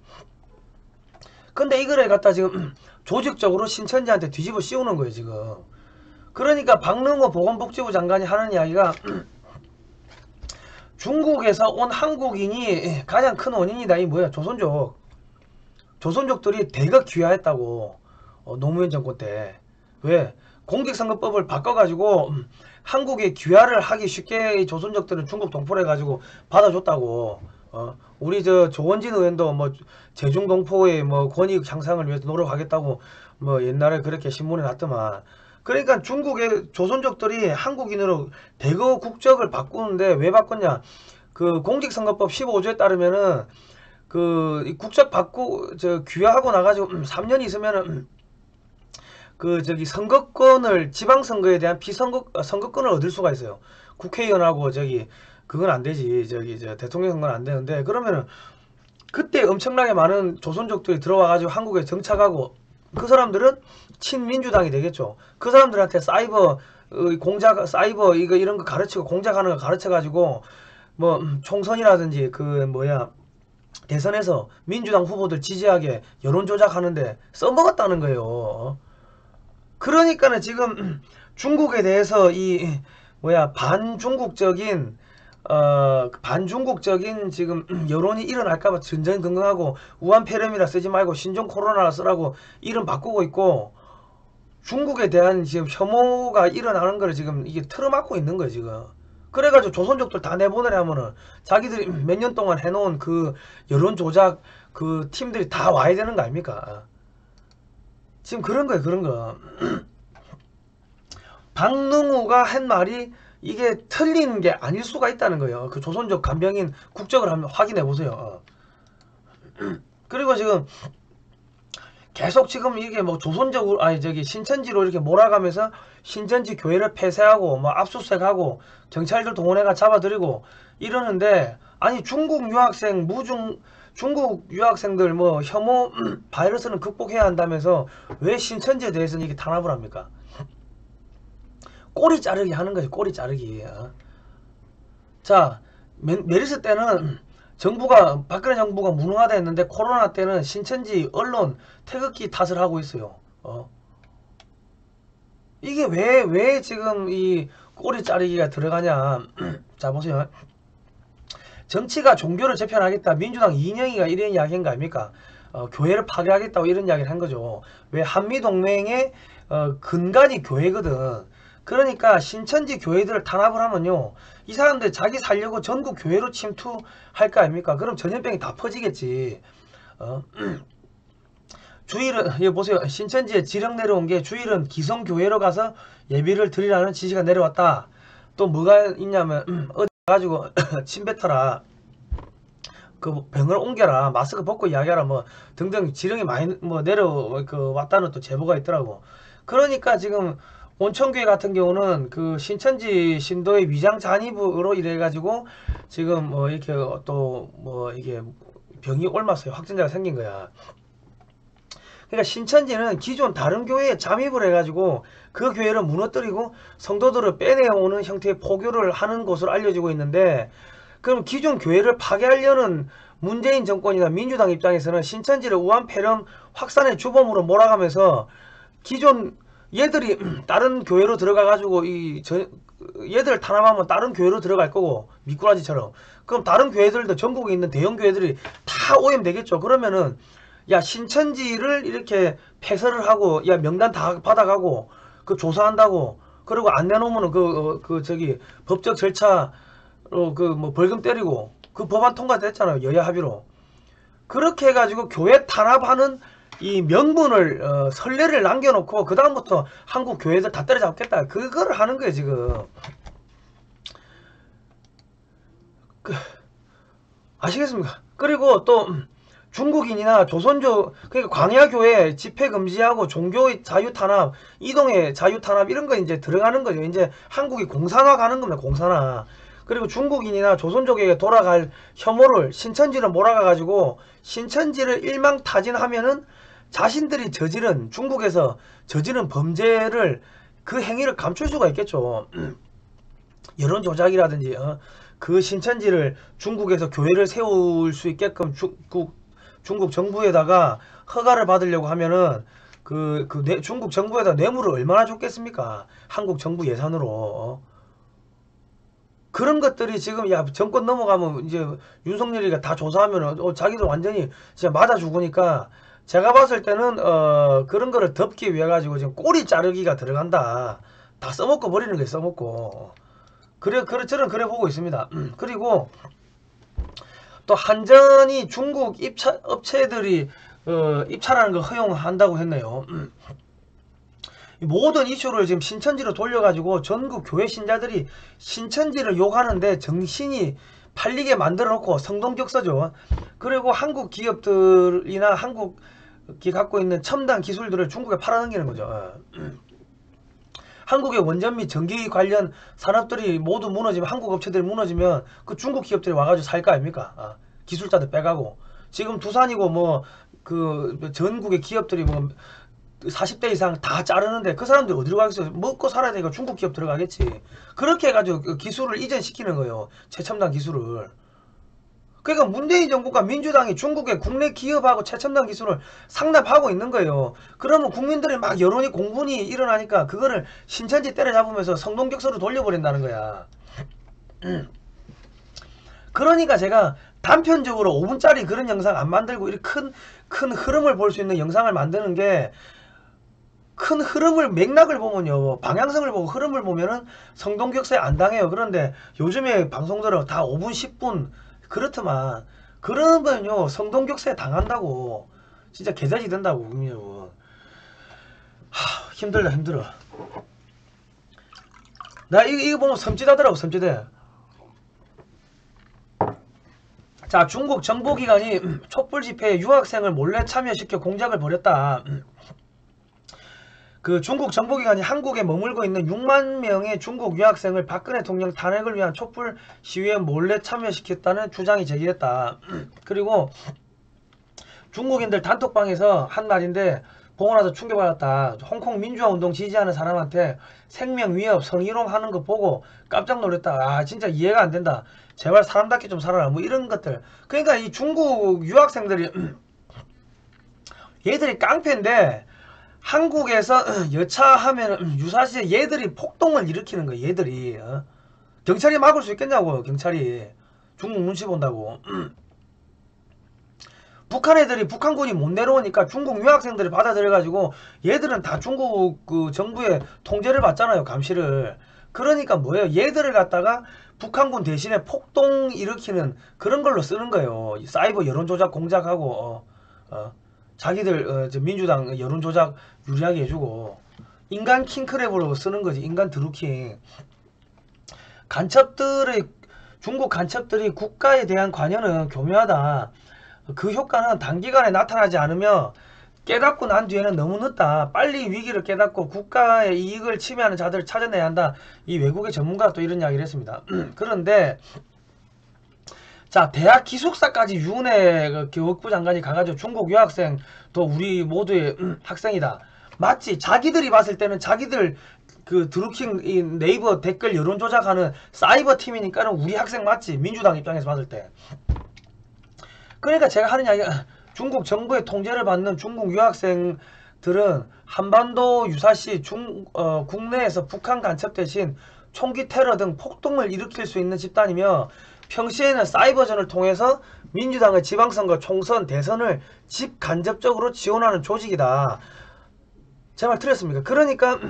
근데 이거를 갖다 지금 조직적으로 신천지한테 뒤집어 씌우는 거예요, 지금. 그러니까 박능호 보건복지부 장관이 하는 이야기가 중국에서 온 한국인이 가장 큰 원인이다. 이 뭐야, 조선족들이 대거 귀화했다고. 노무현 정권 때. 왜? 공직선거법을 바꿔가지고 한국에 귀화를 하기 쉽게 조선족들은 중국 동포를 해가지고 받아줬다고. 우리 저 조원진 의원도 뭐 제중동포의 뭐 권익 향상을 위해서 노력하겠다고 뭐 옛날에 그렇게 신문에 났더만. 그러니까 중국의 조선족들이 한국인으로 대거 국적을 바꾸는데 왜 바꿨냐? 그 공직선거법 15조에 따르면은 그 국적 바꾸 저 귀화하고 나가지고 3년 있으면은 그 저기 선거권을 지방선거에 대한 선거권을 얻을 수가 있어요. 국회의원하고 저기 그건 안 되지. 저기 저 대통령 선거는 안 되는데, 그러면은 그때 엄청나게 많은 조선족들이 들어와 가지고 한국에 정착하고 그 사람들은 친민주당이 되겠죠. 그 사람들한테 사이버 공작 사이버 이거 이런 거 가르치고 공작하는 거 가르쳐 가지고 뭐 총선이라든지 그 뭐야 대선에서 민주당 후보들 지지하게 여론 조작하는데 써먹었다는 거예요. 그러니까는 지금 중국에 대해서 이 뭐야 반중국적인 지금 여론이 일어날까봐 전전긍긍하고 우한폐렴이라 쓰지 말고 신종 코로나라 쓰라고 이름 바꾸고 있고, 중국에 대한 지금 혐오가 일어나는 거를 지금 이게 틀어막고 있는 거예요 지금. 그래가지고 조선족들 다 내보내려 하면은 자기들이 몇 년 동안 해놓은 그 여론 조작 그 팀들이 다 와야 되는 거 아닙니까? 지금 그런 거예요, 그런 거. 박능우가 한 말이 이게 틀린 게 아닐 수가 있다는 거예요. 그 조선족 간병인 국적을 한번 확인해 보세요. 그리고 지금 계속 지금 이게 뭐 조선족으로 아니 저기 신천지로 이렇게 몰아가면서 신천지 교회를 폐쇄하고 뭐 압수수색하고 경찰들 동원해가 잡아들이고 이러는데, 아니 중국 유학생들 뭐 혐오 바이러스는 극복해야 한다면서 왜 신천지에 대해서는 이게 탄압을 합니까? 꼬리 자르기 하는 거지, 꼬리 자르기. 자, 메르스 때는 박근혜 정부가 무능하다 했는데 코로나 때는 신천지 언론 태극기 탓을 하고 있어요. 이게 왜 지금 이 꼬리 자르기가 들어가냐. 자, 보세요. 정치가 종교를 재편하겠다. 민주당 이인영이가 이런 이야기한 거 아닙니까? 교회를 파괴하겠다고 이런 이야기를 한 거죠. 왜? 한미동맹의 근간이 교회거든. 그러니까 신천지 교회들을 탄압을 하면요, 이 사람들 자기 살려고 전국 교회로 침투할 거 아닙니까? 그럼 전염병이 다 퍼지겠지. 주일은, 여기 보세요. 신천지에 지령 내려온 게 주일은 기성교회로 가서 예비를 드리라는 지시가 내려왔다. 또 뭐가 있냐면 어디 가가지고 침 뱉어라, 그 병을 옮겨라, 마스크 벗고 이야기하라, 뭐 등등 지령이 많이 뭐 왔다는 또 제보가 있더라고. 그러니까 지금 온천교회 같은 경우는 그 신천지 신도의 위장 잔입으로 이래 가지고 지금 뭐 이렇게 또 뭐 이게 병이 옮았어요. 확진자가 생긴 거야. 그러니까 신천지는 기존 다른 교회에 잠입을 해가지고 그 교회를 무너뜨리고 성도들을 빼내오는 형태의 포교를 하는 것으로 알려지고 있는데, 그럼 기존 교회를 파괴하려는 문재인 정권이나 민주당 입장에서는 신천지를 우한폐렴 확산의 주범으로 몰아가면서 기존 얘들이 다른 교회로 들어가가지고 얘들 탄압하면 다른 교회로 들어갈 거고, 미꾸라지처럼. 그럼 다른 교회들도 전국에 있는 대형 교회들이 다 오염되겠죠. 그러면은 야, 신천지를 이렇게 폐쇄를 하고, 야, 명단 다 받아가고, 그 조사한다고, 그리고 안 내놓으면은 저기, 법적 절차로 뭐 벌금 때리고, 그 법안 통과됐잖아요. 여야 합의로. 그렇게 해가지고 교회 탄압하는 이 명분을, 선례를 남겨놓고, 그다음부터 한국 교회들 다 때려잡겠다. 그거를 하는 거예요, 지금. 아시겠습니까? 그리고 또, 중국인이나 조선족, 그러니까 광야교회 집회 금지하고 종교의 자유 탄압, 이동의 자유 탄압 이런 거 이제 들어가는 거죠. 이제 한국이 공산화 가는 겁니다. 공산화. 그리고 중국인이나 조선족에게 돌아갈 혐오를 신천지를 몰아가가지고 신천지를 일망타진하면은 자신들이 중국에서 저지른 범죄를 그 행위를 감출 수가 있겠죠. 여론 조작이라든지 그 신천지를 중국에서 교회를 세울 수 있게끔 중국 정부에다가 허가를 받으려고 하면은 중국 정부에다 뇌물을 얼마나 줬겠습니까? 한국 정부 예산으로. 그런 것들이 지금 야 정권 넘어가면 이제 윤석열이가 다 조사하면 자기도 완전히 진짜 맞아 죽으니까 제가 봤을 때는 그런 거를 덮기 위해 가지고 지금 꼬리 자르기가 들어간다. 다 써먹고 버리는 게 써먹고. 저는 그래 보고 있습니다. 그리고 또 한전이 중국 업체들이 입찰하는 걸 허용한다고 했네요. 모든 이슈를 지금 신천지로 돌려가지고 전국 교회 신자들이 신천지를 욕하는데 정신이 팔리게 만들어 놓고 성동격서죠. 그리고 한국 기업들이나 한국이 갖고 있는 첨단 기술들을 중국에 팔아넘기는 거죠. 한국의 원전 및 전기 관련 산업들이 모두 무너지면, 한국 업체들이 무너지면 그 중국 기업들이 와가지고 살 거 아닙니까? 기술자들 빼가고. 지금 두산이고 뭐 그 전국의 기업들이 뭐 40대 이상 다 자르는데 그 사람들 어디로 가겠어요? 먹고 살아야 되니까 중국 기업 들어가겠지. 그렇게 해가지고 그 기술을 이전시키는 거예요. 최첨단 기술을. 그러니까 문재인 정부가 민주당이 중국의 국내 기업하고 최첨단 기술을 상납하고 있는 거예요. 그러면 국민들이 막 여론이 공분이 일어나니까 그거를 신천지 때려잡으면서 성동격서로 돌려버린다는 거야. 그러니까 제가 단편적으로 5분짜리 그런 영상 안 만들고 이렇게 큰 흐름을 볼 수 있는 영상을 만드는 게, 큰 흐름을 맥락을 보면요, 방향성을 보고 흐름을 보면은 성동격서에 안 당해요. 그런데 요즘에 방송들은 다 5분 10분 그렇더만, 그러면요 성동격서에 당한다고. 진짜 개자지 된다고. 그러면 힘들다 힘들어. 나 이거 보면 섬찟하더라고. 섬찟해. 자, 중국 정보기관이 촛불 집회에 유학생을 몰래 참여시켜 공작을 벌였다. 그 중국 정보기관이 한국에 머물고 있는 6만 명의 중국 유학생을 박근혜 대통령 탄핵을 위한 촛불 시위에 몰래 참여시켰다는 주장이 제기됐다. 그리고 중국인들 단톡방에서 한 말인데 보고 나서 충격받았다. 홍콩 민주화운동 지지하는 사람한테 생명 위협, 성희롱 하는 거 보고 깜짝 놀랐다. 아, 진짜 이해가 안 된다. 제발 사람답게 좀 살아라. 뭐 이런 것들. 그러니까 이 중국 유학생들이 얘들이 깡패인데 한국에서 여차하면 유사시에 얘들이 폭동을 일으키는 거야. 얘들이. 경찰이 막을 수 있겠냐고. 경찰이. 중국 눈치 본다고. 북한 애들이, 북한군이 못 내려오니까 중국 유학생들이 받아들여가지고 얘들은 다 중국 그 정부의 통제를 받잖아요. 감시를. 그러니까 뭐예요? 얘들을 갖다가 북한군 대신에 폭동 일으키는 그런 걸로 쓰는 거예요. 사이버 여론조작 공작하고 자기들 민주당 여론조작 유리하게 해주고 인간 킹크랩으로 쓰는 거지. 인간 드루킹. 중국 간첩들이 국가에 대한 관여는 교묘하다. 그 효과는 단기간에 나타나지 않으며 깨닫고 난 뒤에는 너무 늦다. 빨리 위기를 깨닫고 국가의 이익을 침해하는 자들을 찾아내야 한다. 이 외국의 전문가가 또 이런 이야기를 했습니다. 그런데 자, 대학 기숙사까지 윤해 그 교육부 장관이 가가지고 중국 유학생 또 우리 모두의 학생이다. 맞지? 자기들이 봤을 때는 자기들 그 드루킹 이 네이버 댓글 여론 조작하는 사이버 팀이니까는 우리 학생 맞지? 민주당 입장에서 봤을 때. 그러니까 제가 하는 이야기가 중국 정부의 통제를 받는 중국 유학생들은 한반도 유사시 국내에서 북한 간첩 대신 총기 테러 등 폭동을 일으킬 수 있는 집단이며 평시에는 사이버전을 통해서 민주당의 지방선거, 총선, 대선을 직간접적으로 지원하는 조직이다. 제 말 틀렸습니까? 그러니까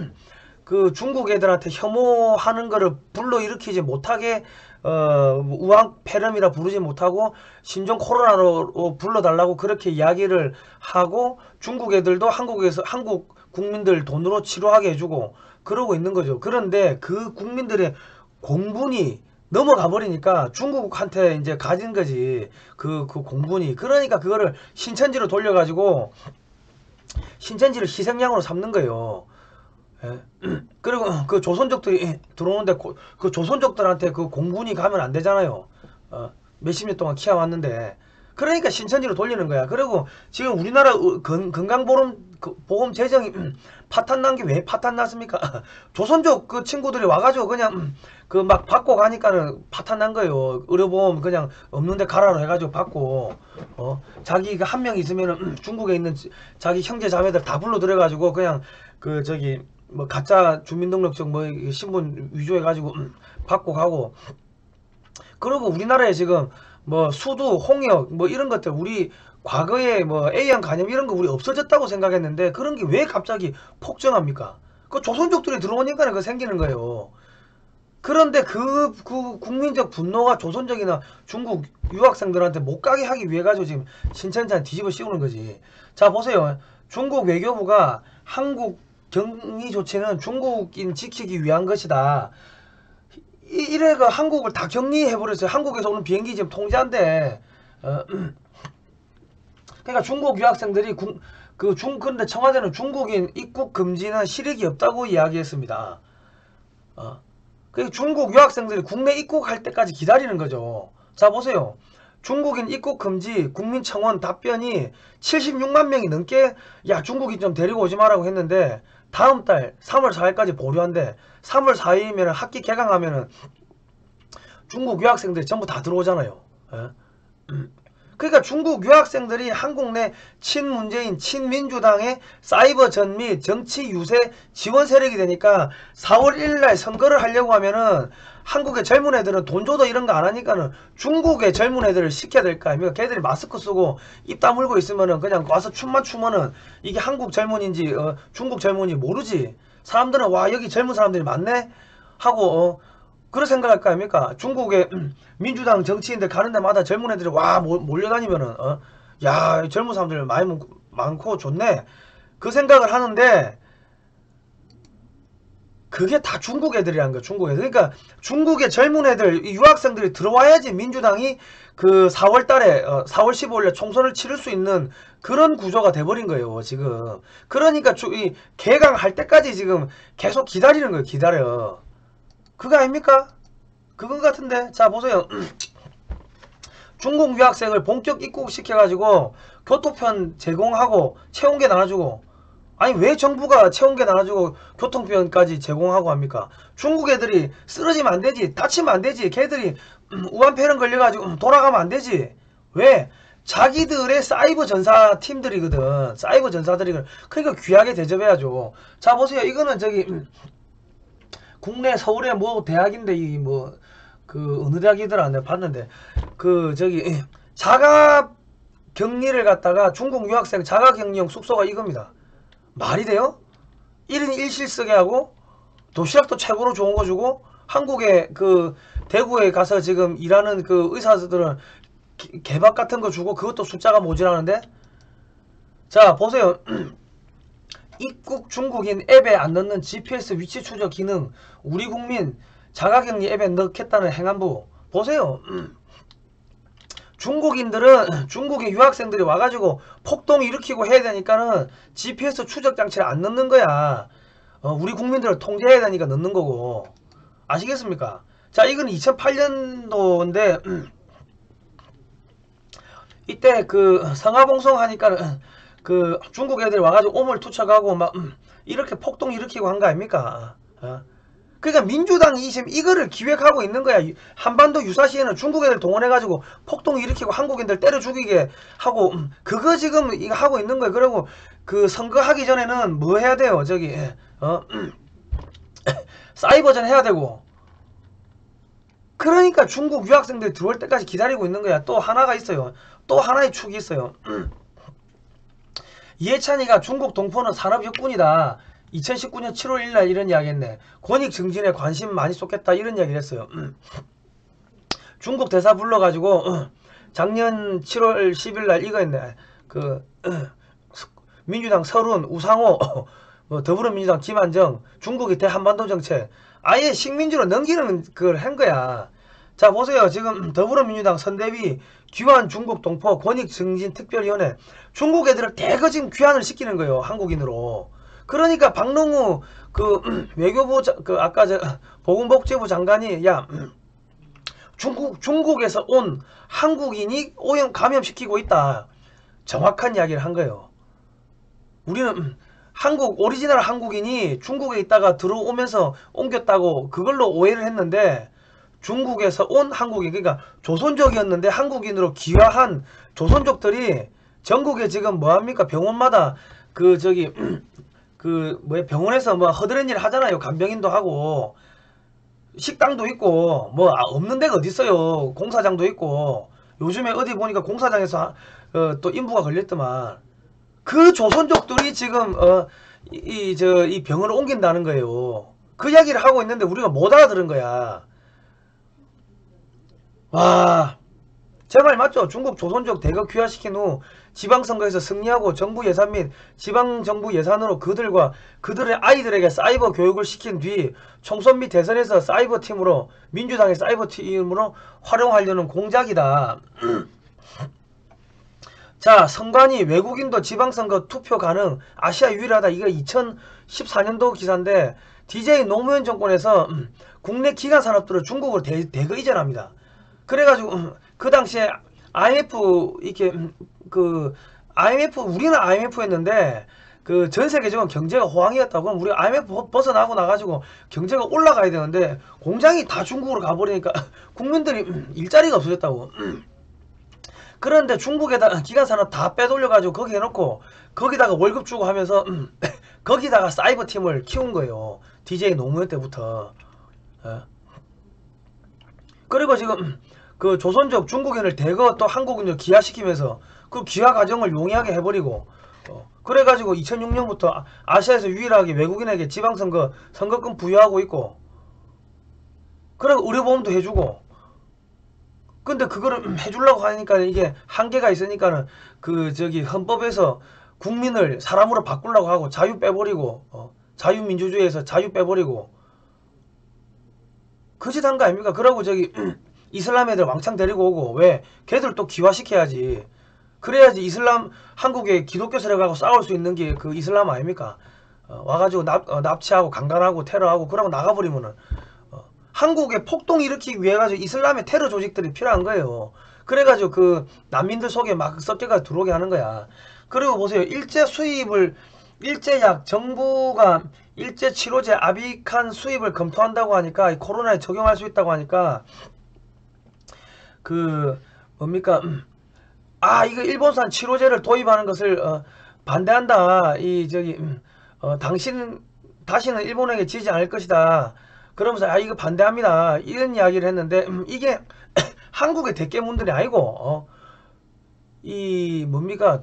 그 중국 애들한테 혐오하는 거를 불러일으키지 못하게 우왕폐렴이라 부르지 못하고 신종 코로나로 불러달라고 그렇게 이야기를 하고 중국 애들도 한국에서 한국 국민들 돈으로 치료하게 해주고 그러고 있는 거죠. 그런데 그 국민들의 공분이 넘어가 버리니까 중국한테 이제 가진 거지. 그 공분이. 그러니까 그거를 신천지로 돌려가지고 신천지를 희생양으로 삼는 거예요. 예. 그리고 그 조선족들이 들어오는데 그 조선족들한테 그 공군이 가면 안 되잖아요. 몇십 년 동안 키워왔는데 그러니까 신천지로 돌리는 거야. 그리고 지금 우리나라 건강보험 재정이 파탄 난 게 왜 파탄 났습니까? 조선족 그 친구들이 와가지고 그냥 그 막 받고 가니까는 파탄 난 거예요. 의료보험 그냥 없는데 가라로 해가지고 받고 자기가 한 명 있으면은 중국에 있는 자기 형제 자매들 다 불러 들여가지고 그냥 그 저기 뭐 가짜 주민등록증 뭐 신분 위조해가지고 받고 가고. 그리고 우리나라에 지금 뭐 수두, 홍역 뭐 이런 것들 우리 과거에 뭐 A형 간염 이런 거 우리 없어졌다고 생각했는데 그런 게 왜 갑자기 폭증합니까? 그 조선족들이 들어오니까 그 생기는 거예요. 그런데 그 국민적 분노가 조선족이나 중국 유학생들한테 못 가게 하기 위해 가지고 지금 신천지한 뒤집어 씌우는 거지. 자 보세요. 중국 외교부가 한국 격리 조치는 중국인 지키기 위한 것이다. 이래가 한국을 다 격리해버렸어요. 한국에서 오는 비행기 지금 통제한대. 그러니까 중국 유학생들이 근데 청와대는 중국인 입국 금지는 실익이 없다고 이야기했습니다. 그 중국 유학생들이 국내 입국할 때까지 기다리는 거죠. 자 보세요. 중국인 입국 금지 국민청원 답변이 76만 명이 넘게 야 중국인 좀 데리고 오지 마라고 했는데 다음 달 3월 4일까지 보류한대. 3월 4일이면 학기 개강하면은 중국 유학생들이 전부 다 들어오잖아요. 그러니까 중국 유학생들이 한국 내 친문재인 친민주당의 사이버 전 및 정치 유세 지원 세력이 되니까 4월 1일날 선거를 하려고 하면은 한국의 젊은 애들은 돈 줘도 이런 거 안 하니까는 중국의 젊은 애들을 시켜야 될 거 아닙니까? 걔들이 마스크 쓰고 입 다물고 있으면은 그냥 와서 춤만 추면은 이게 한국 젊은인지 중국 젊은이 모르지. 사람들은 와 여기 젊은 사람들이 많네 하고 그런 생각할 거 아닙니까? 중국의 민주당 정치인들 가는 데마다 젊은 애들이 와 몰려다니면은 야 젊은 사람들 많고 좋네 그 생각을 하는데 그게 다 중국 애들이라는 거야. 중국 애들. 그러니까 중국의 젊은 애들 유학생들이 들어와야지 민주당이 그 4월달에 4월 15일에 총선을 치를 수 있는 그런 구조가 돼버린 거예요 지금. 그러니까 이 개강할 때까지 지금 계속 기다리는 거예요. 기다려. 그거 아닙니까? 그건 같은데. 자 보세요. 중국 유학생을 본격 입국시켜가지고 교통편 제공하고 체온계 나눠주고. 아니 왜 정부가 체온계 나눠주고 교통편까지 제공하고 합니까? 중국 애들이 쓰러지면 안 되지. 다치면 안 되지. 걔들이 우한폐렴 걸려가지고 돌아가면 안 되지. 왜? 자기들의 사이버 전사 팀들이거든. 사이버 전사들이거든. 그러니까 귀하게 대접해야죠. 자 보세요. 이거는 저기 국내 서울의 뭐 대학인데 이 뭐 그 어느 대학이더라 내가 봤는데 그 저기 자가 격리를 갖다가 중국 유학생 자가 격리용 숙소가 이겁니다. 말이 돼요? 1인 1실쓰게 하고 도시락도 최고로 좋은 거 주고 한국에 그 대구에 가서 지금 일하는 그 의사들은 개밥 같은 거 주고 그것도 숫자가 모자라는데. 자 보세요. 입국 중국인 앱에 안 넣는 GPS 위치 추적 기능 우리 국민 자가격리 앱에 넣겠다는 행안부 보세요. 중국인들은 중국인 유학생들이 와가지고 폭동 일으키고 해야 되니까는 GPS 추적 장치를 안 넣는 거야. 우리 국민들을 통제해야 되니까 넣는 거고. 아시겠습니까? 자 이건 2008년도인데 이때 그 성화봉송 하니까 그 중국 애들이 와가지고 오물 투척하고 막 이렇게 폭동 일으키고 한 거 아닙니까? 그러니까 민주당이 지금 이거를 기획하고 있는 거야. 한반도 유사시에는 중국 애들 동원해가지고 폭동 일으키고 한국인들 때려 죽이게 하고 그거 지금 이거 하고 있는 거예요. 그리고 그 선거하기 전에는 뭐 해야 돼요? 저기 사이버전 해야 되고. 그러니까 중국 유학생들이 들어올 때까지 기다리고 있는 거야. 또 하나가 있어요. 또 하나의 축이 있어요. 이해찬이가 중국 동포는 산업혁군이다. 2019년 7월 1일 이런 이야기 했네. 권익 증진에 관심 많이 쏟겠다 이런 이야기를 했어요. 중국 대사 불러가지고 작년 7월 10일 날 이거 했네. 그 민주당 설훈, 우상호, 더불어민주당 김한정, 중국이 대한반도 정책 아예 식민지로 넘기는 그걸 한 거야. 자 보세요. 지금 더불어민주당 선대위 귀환 중국 동포 권익증진특별위원회 중국 애들을 대거 지금 귀환을 시키는 거예요. 한국인으로. 그러니까 박능우 그 외교부 그 아까 저 보건복지부 장관이 야 중국에서 온 한국인이 오염 감염시키고 있다. 정확한 이야기를 한 거예요. 우리는 오리지널 한국인이 중국에 있다가 들어오면서 옮겼다고 그걸로 오해를 했는데, 중국에서 온 한국인, 그러니까 조선족이었는데 한국인으로 귀화한 조선족들이 전국에 지금 뭐합니까? 병원마다 병원에서 뭐 허드렛 일 하잖아요. 간병인도 하고 식당도 있고 뭐 없는 데가 어디 있어요. 공사장도 있고 요즘에 어디 보니까 공사장에서 또 인부가 걸렸더만. 그 조선족들이 지금 이 병을 옮긴다는 거예요. 그 이야기를 하고 있는데 우리가 못 알아들은 거야. 와, 제 말 맞죠? 중국 조선족 대거 귀화시킨 후 지방선거에서 승리하고 정부 예산 및 지방정부 예산으로 그들의 아이들에게 사이버 교육을 시킨 뒤 총선 및 대선에서 민주당의 사이버팀으로 활용하려는 공작이다. 자, 선관위 외국인도 지방선거 투표 가능, 아시아 유일하다. 이거 2014년도 기사인데, DJ 노무현 정권에서 국내 기관 산업들을 중국으로 대거 이전합니다. 그래가지고 그 당시에 IMF 우리는 IMF였는데 그 전 세계적으로 경제가 호황이었다고. 그럼 우리 IMF 벗어나고 나가지고 경제가 올라가야 되는데 공장이 다 중국으로 가버리니까 국민들이 일자리가 없어졌다고. 그런데 중국에다 기관 산업 다 빼돌려가지고 거기 해놓고 거기다가 월급 주고 하면서 거기다가 사이버 팀을 키운 거예요. DJ 노무현 때부터. 그리고 지금 그 조선족 중국인을 대거 또 한국인을 귀화시키면서 그 귀화 과정을 용이하게 해버리고, 그래가지고 2006년부터 아시아에서 유일하게 외국인에게 지방선거 선거권 부여하고 있고, 그리고 의료보험도 해주고. 근데 그거를 해주려고 하니까 이게 한계가 있으니까는 헌법에서 국민을 사람으로 바꾸려고 하고 자유 빼버리고, 자유민주주의에서 자유 빼버리고 그 짓 한 거 아닙니까? 그러고 이슬람 애들 왕창 데리고 오고. 왜? 걔들 또 기화시켜야지. 그래야지 이슬람 한국에 기독교 세력하고 싸울 수 있는 게 그 이슬람 아닙니까? 와가지고 납치하고 강간하고 테러하고 그러고 나가버리면은 한국에 폭동 일으키기 위해 가지고 이슬람의 테러 조직들이 필요한 거예요. 그래가지고 그 난민들 속에 막 섞여가 들어오게 하는 거야. 그리고 보세요. 정부가 일제 치료제 아비칸 수입을 검토한다고 하니까, 코로나에 적용할 수 있다고 하니까 이거 일본산 치료제를 도입하는 것을 반대한다. 다시는 일본에게 지지 않을 것이다. 그러면서 이거 반대합니다. 이런 이야기를 했는데, 이게 한국의 대깨문들이 아니고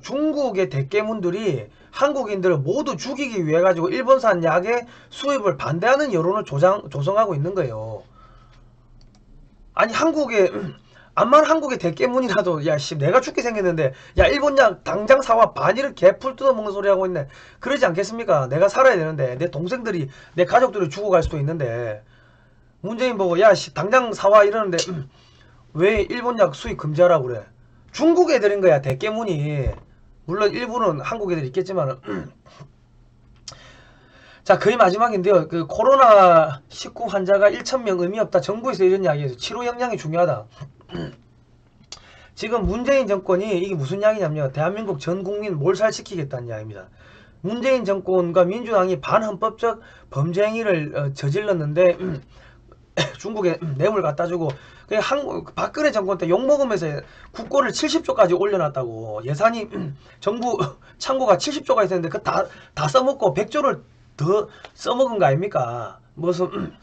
중국의 대깨문들이 한국인들을 모두 죽이기 위해 가지고 일본산 약의 수입을 반대하는 여론을 조성하고 있는 거예요. 아니 암만 한국의 대깨문이라도 내가 죽게 생겼는데 일본 약 당장 사와 반일을 개풀 뜯어먹는 소리 하고 있네. 그러지 않겠습니까? 내가 살아야 되는데 내 동생들이 내 가족들이 죽어갈 수도 있는데 문재인 보고 당장 사와 이러는데 왜 일본 약 수입 금지하라고 그래? 중국 애들인 거야, 대깨문이. 물론 일부는 한국 애들이 있겠지만. 자, 거의 마지막인데요. 그 코로나19 환자가 1,000명 의미 없다. 정부에서 이런 이야기해서 치료 역량이 중요하다. 지금 문재인 정권이 이게 무슨 이야기냐면요. 대한민국 전 국민 몰살시키겠다는 이야기입니다. 문재인 정권과 민주당이 반헌법적 범죄 행위를 저질렀는데 중국에 뇌물 갖다 주고, 박근혜 정권 때 욕먹으면서 국고를 70조까지 올려놨다고. 예산이 정부 창고가 70조가 있었는데 다 써먹고 100조를 더 써먹은 거 아닙니까? 무슨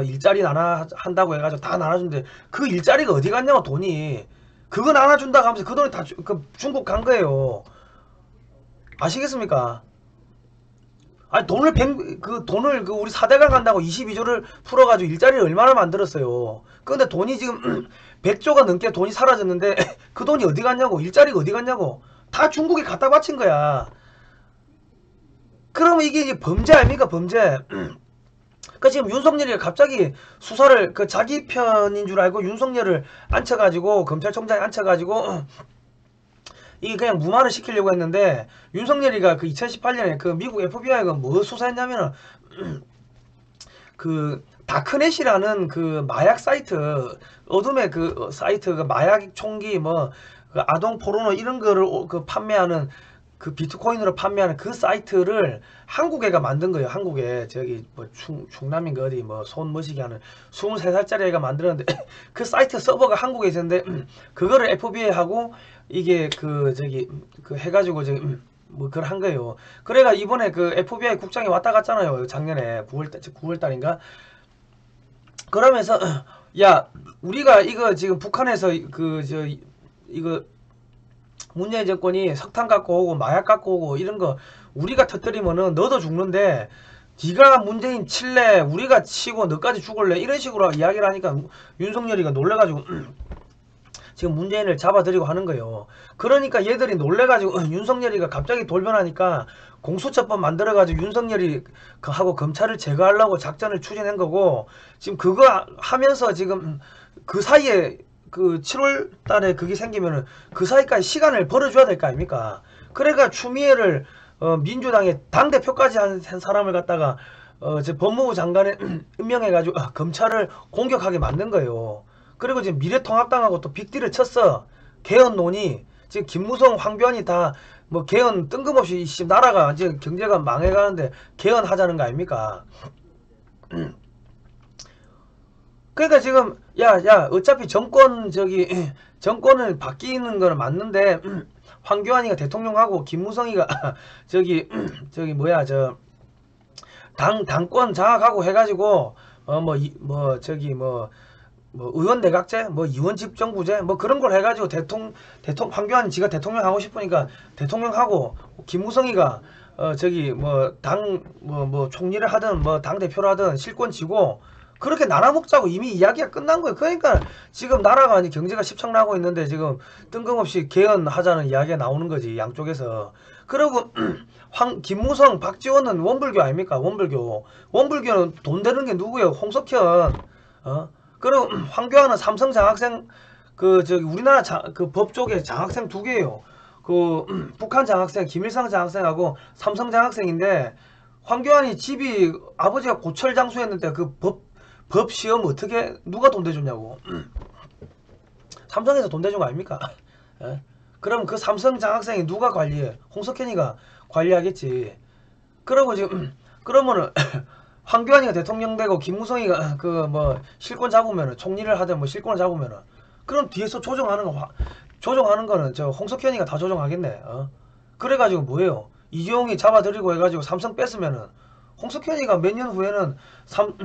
일자리 한다고 해가지고 다 나눠준대. 그 일자리가 어디 갔냐고, 돈이. 그거 나눠준다고 하면서 그 돈이 다 중국 간 거예요. 아시겠습니까? 아니 돈을 우리 사대강 간다고 22조를 풀어가지고 일자리를 얼마나 만들었어요. 근데 돈이 지금 100조가 넘게 돈이 사라졌는데 그 돈이 어디 갔냐고. 일자리가 어디 갔냐고. 다 중국에 갖다 바친 거야. 그러면 이게 이제 범죄 아닙니까? 범죄. 그러니까 지금 윤석열이 갑자기 수사를 자기 편인 줄 알고 윤석열을 앉혀가지고, 검찰총장에 앉혀가지고 이게 그냥 무마를 시키려고 했는데, 윤석열이가 2018년에 미국 FBI가 뭐 수사했냐면은 다크넷이라는 그 마약 사이트, 어둠의 그 사이트, 그 마약 총기 뭐 그 아동 포르노 이런 거를 그 판매하는, 그 비트코인으로 판매하는 그 사이트를 한국애가 만든 거예요. 한국에 저기 뭐 충남인가 어디 뭐 손 머시기 하는 23살짜리 애가 만들었는데 그 사이트 서버가 한국에 있었는데 그거를 FBI하고 이게 그 저기 그 해가지고 저기 뭐 그걸 한 거예요. 그래가 이번에 그 FBI 국장이 왔다 갔잖아요. 작년에 9월달인가. 그러면서 야 우리가 이거 지금 북한에서 그 저 이거 문재인 정권이 석탄 갖고 오고 마약 갖고 오고 이런 거 우리가 터뜨리면은 너도 죽는데 네가 문재인 칠래 우리가 치고 너까지 죽을래 이런 식으로 이야기를 하니까 윤석열이가 놀래가지고 지금 문재인을 잡아들이고 하는 거예요. 그러니까 얘들이 놀래가지고 윤석열이가 갑자기 돌변하니까 공수처법 만들어가지고 윤석열이 하고 검찰을 제거하려고 작전을 추진한 거고, 지금 그거 하면서 지금 그 사이에 그 7월 달에 그게 생기면은 그 사이까지 시간을 벌어줘야 될 거 아닙니까? 그러니까 추미애를 민주당의 당대표까지 한 사람을 갖다가 저 법무부 장관에 임명해가지고 검찰을 공격하게 만든 거예요. 그리고 지금 미래통합당하고 또 빅딜을 쳤어. 개헌 논의. 지금 김무성, 황교안이 다 뭐 개헌 뜬금없이 나라가 이제 경제가 망해가는데 개헌하자는 거 아닙니까? 그러니까 지금 야 어차피 정권 저기 정권을 바뀌는 거는 맞는데 황교안이가 대통령하고 김무성이가 저기 뭐야 저 당권 장악하고 해가지고 뭐 저기 뭐 의원 내각제 뭐 의원 집정부제 뭐 그런 걸 해가지고 황교안 지가 대통령 하고 싶으니까 대통령하고 김무성이가 저기 뭐 당 뭐 총리를 하든 뭐 당 대표를 하든 실권 쥐고 그렇게 나눠먹자고 이미 이야기가 끝난 거예요. 그러니까 지금 나라가 아니 경제가 십창나고 있는데 지금 뜬금없이 개헌하자는 이야기가 나오는 거지 양쪽에서. 그리고 김무성, 박지원은 원불교 아닙니까? 원불교는 돈 되는 게 누구예요? 홍석현. 그리고 황교안은 삼성 장학생 그 저기 우리나라 그 법 쪽에 장학생 2개예요. 그 북한 장학생 김일성 장학생하고 삼성 장학생인데 황교안이 집이 아버지가 고철 장수했는데 그 법 시험 어떻게 누가 돈 대줬냐고. 삼성에서 돈 대준 거 아닙니까? 예? 그럼 그 삼성 장학생이 누가 관리해? 홍석현이가 관리하겠지. 그러고 지금 그러면은 황교안이가 대통령 되고 김무성이가 그 뭐 실권 잡으면은 총리를 하든 뭐 실권을 잡으면은 그럼 뒤에서 조정하는 거는 저 홍석현이가 다 조정하겠네. 그래가지고 뭐예요? 이재용이 잡아들이고 해가지고 삼성 뺐으면은 홍석현이가 몇 년 후에는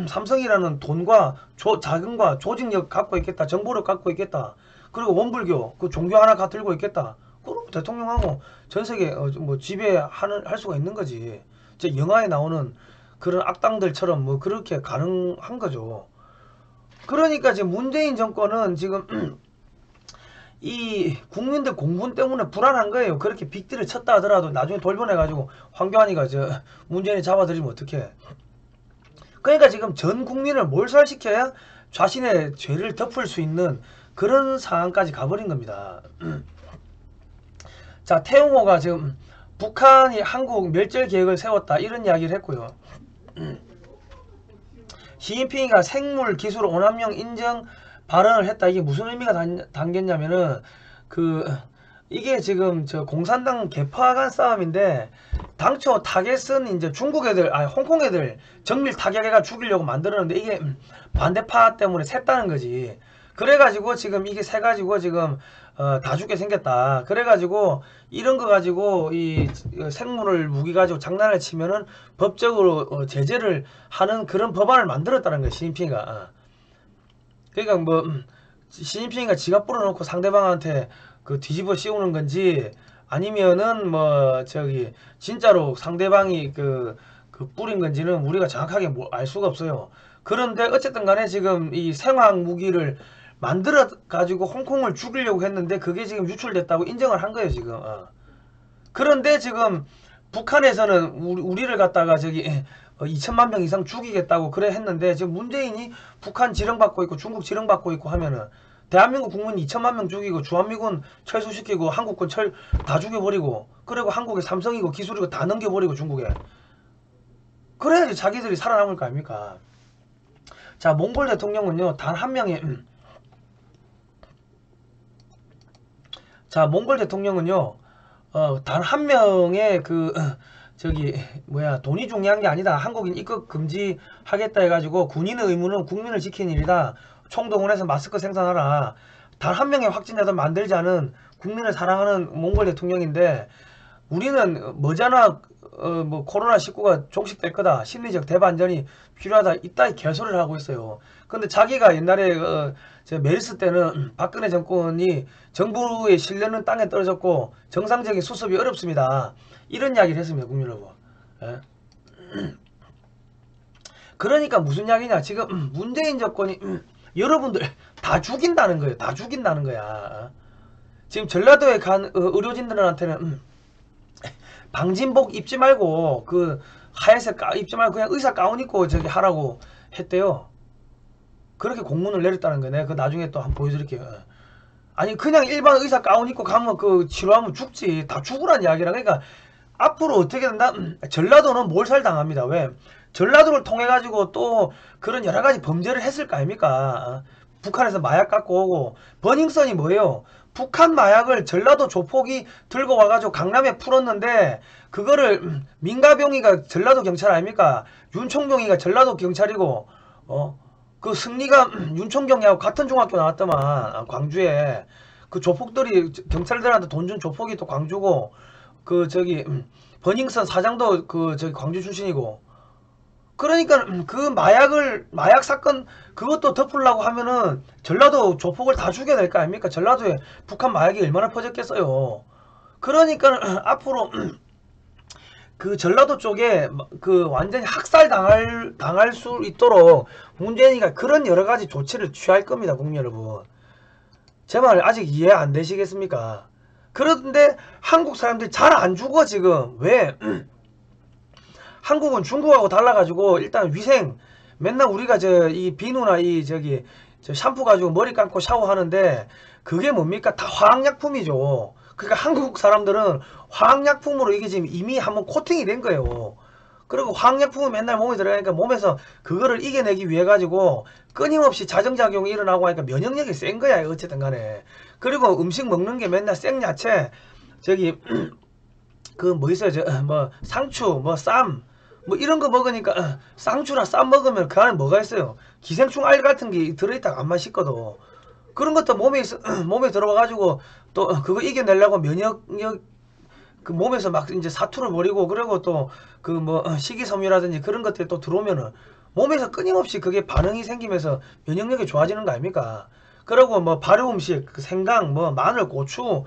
삼성이라는 돈과 자금과 조직력 갖고 있겠다. 정보력 갖고 있겠다. 그리고 원불교 그 종교 하나 들고 있겠다. 그럼 대통령하고 전 세계 뭐 지배할 수가 있는 거지. 제 영화에 나오는 그런 악당들처럼 뭐 그렇게 가능한 거죠. 그러니까 지금 문재인 정권은 지금 이 국민들 공분 때문에 불안한 거예요. 그렇게 빅딜을 쳤다 하더라도 나중에 돌변해가지고 황교안이가 저 문재인이 잡아들이면 어떡해. 그러니까 지금 전 국민을 몰살시켜야 자신의 죄를 덮을 수 있는 그런 상황까지 가버린 겁니다. 자, 태용호가 지금 북한이 한국 멸절 계획을 세웠다 이런 이야기를 했고요. 시진핑이가 생물 기술 오남용 인정 발언을 했다. 이게 무슨 의미가 담겼냐면은 이게 지금 저 공산당 개파 간 싸움인데 당초 타겟은 이제 중국 애들 홍콩 애들 정밀 타격해가 죽이려고 만들었는데 이게 반대파 때문에 샜다는 거지. 그래가지고 지금 이게 새가지고 지금 다 죽게 생겼다. 그래가지고 이런 거 가지고 이 생물을 무기 가지고 장난을 치면은 법적으로 제재를 하는 그런 법안을 만들었다는 거야 시진핑이가. 그러니까 뭐 시진핑이가 지가 뿌려놓고 상대방한테 그 뒤집어 씌우는 건지 아니면은 뭐 저기 진짜로 상대방이 그 뿌린 건지는 우리가 정확하게 알 수가 없어요. 그런데 어쨌든 간에 지금 이 생화학 무기를 만들어 가지고 홍콩을 죽이려고 했는데 그게 지금 유출됐다고 인정을 한 거예요 지금. 그런데 지금 북한에서는 우리를 갖다가 저기 2천만 명 이상 죽이겠다고 그래 했는데 지금 문재인이 북한 지령받고 있고 중국 지령받고 있고 하면은 대한민국 국민 2천만 명 죽이고 주한미군 철수시키고 한국군 다 죽여버리고 그리고 한국에 삼성이고 기술이고 다 넘겨버리고 중국에 그래야지 자기들이 살아남을 거 아닙니까? 자, 몽골 대통령은요, 단 한 명의, 자, 몽골 대통령은요, 단 한 명의 돈이 중요한 게 아니다. 한국인 입국 금지하겠다 해가지고 군인의 의무는 국민을 지키는 일이다. 총동원해서 마스크 생산하라. 단 한 명의 확진자도 만들지 않은 국민을 사랑하는 몽골 대통령인데 우리는 머지않아 뭐 코로나19가 종식될 거다. 심리적 대반전이 필요하다. 이따위 개소리를 하고 있어요. 근데 자기가 옛날에 저 메르스 때는 박근혜 정권이 정부의 신뢰는 땅에 떨어졌고 정상적인 수습이 어렵습니다. 이런 이야기를 했습니다. 국민 여러분. 예? 그러니까 무슨 이야기냐. 지금 문재인 정권이 여러분들 다 죽인다는 거예요. 다 죽인다는 거야. 지금 전라도에 간 의료진들한테는 방진복 입지 말고 그 하얀색 입지 말고 그냥 의사 가운 입고 저기 하라고 했대요. 그렇게 공문을 내렸다는 거네. 그 나중에 또 한번 보여드릴게요. 아니 그냥 일반 의사 가운 입고 가면 그 치료하면 죽지. 다 죽으란 이야기라. 그러니까 앞으로 어떻게 된다? 전라도는 몰살당합니다. 왜? 전라도를 통해 가지고 또 그런 여러 가지 범죄를 했을 거 아닙니까? 북한에서 마약 갖고 오고 버닝썬이 뭐예요? 북한 마약을 전라도 조폭이 들고 와가지고 강남에 풀었는데 그거를 민가병이가 전라도 경찰 아닙니까? 윤총병이가 전라도 경찰이고 그 승리가 윤총경이하고 같은 중학교 나왔더만 광주에 그 조폭들이 경찰들한테 돈 준 조폭이 또 광주고 그 저기 버닝썬 사장도 그 저기 광주 출신이고 그러니까 그 마약 사건 그것도 덮으려고 하면은 전라도 조폭을 다 죽여야 될 거 아닙니까? 전라도에 북한 마약이 얼마나 퍼졌겠어요. 그러니까 앞으로 그 전라도 쪽에 그 완전히 학살 당할 수 있도록 문재인이가 그런 여러 가지 조치를 취할 겁니다, 국민 여러분. 제 말 아직 이해 안 되시겠습니까? 그런데 한국 사람들이 잘 안 죽어 지금. 왜? 한국은 중국하고 달라가지고 일단 위생 맨날 우리가 이 비누나 저 샴푸 가지고 머리 감고 샤워하는데 그게 뭡니까? 다 화학약품이죠. 그러니까 한국 사람들은 화학약품으로 이게 지금 이미 한번 코팅이 된 거예요. 그리고 화학약품은 맨날 몸에 들어가니까 몸에서 그거를 이겨내기 위해 가지고 끊임없이 자정작용이 일어나고 하니까 면역력이 센 거야. 어쨌든 간에. 그리고 음식 먹는 게 맨날 생야채 그 뭐 있어요? 상추 쌈 이런 거 먹으니까 쌍추나 쌈 먹으면 그 안에 뭐가 있어요? 기생충 알 같은 게 들어있다가 안 맛있거든. 그런 것도 몸에 들어와가지고 또 그거 이겨내려고 면역력 그 몸에서 막 이제 사투를 벌이고 그리고 또 그 식이섬유라든지 그런 것들이 또 들어오면은 몸에서 끊임없이 그게 반응이 생기면서 면역력이 좋아지는 거 아닙니까? 그리고 발효 음식 그 생강 마늘 고추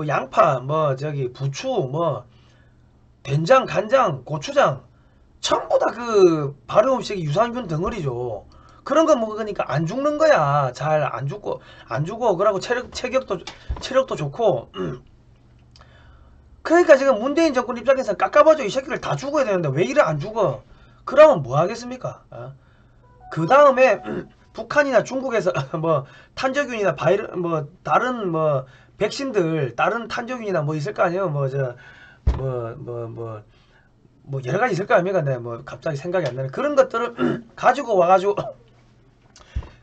양파 부추 된장 간장 고추장 전부 다 그 발효 음식이 유산균 덩어리죠. 그런 거 먹으니까 안 죽는 거야. 잘 안 죽고 그러고 체력도 좋고 그러니까 지금 문재인 정권 입장에서 깎아봐줘. 이 새끼를 다 죽어야 되는데 왜 이래 안 죽어? 그러면 뭐 하겠습니까? 그 다음에 북한이나 중국에서 탄저균이나 다른 백신들 다른 탄저균이나 있을 거 아니에요. 여러 가지 있을 거 아닙니까? 네, 갑자기 생각이 안 나네. 그런 것들을 가지고 와가지고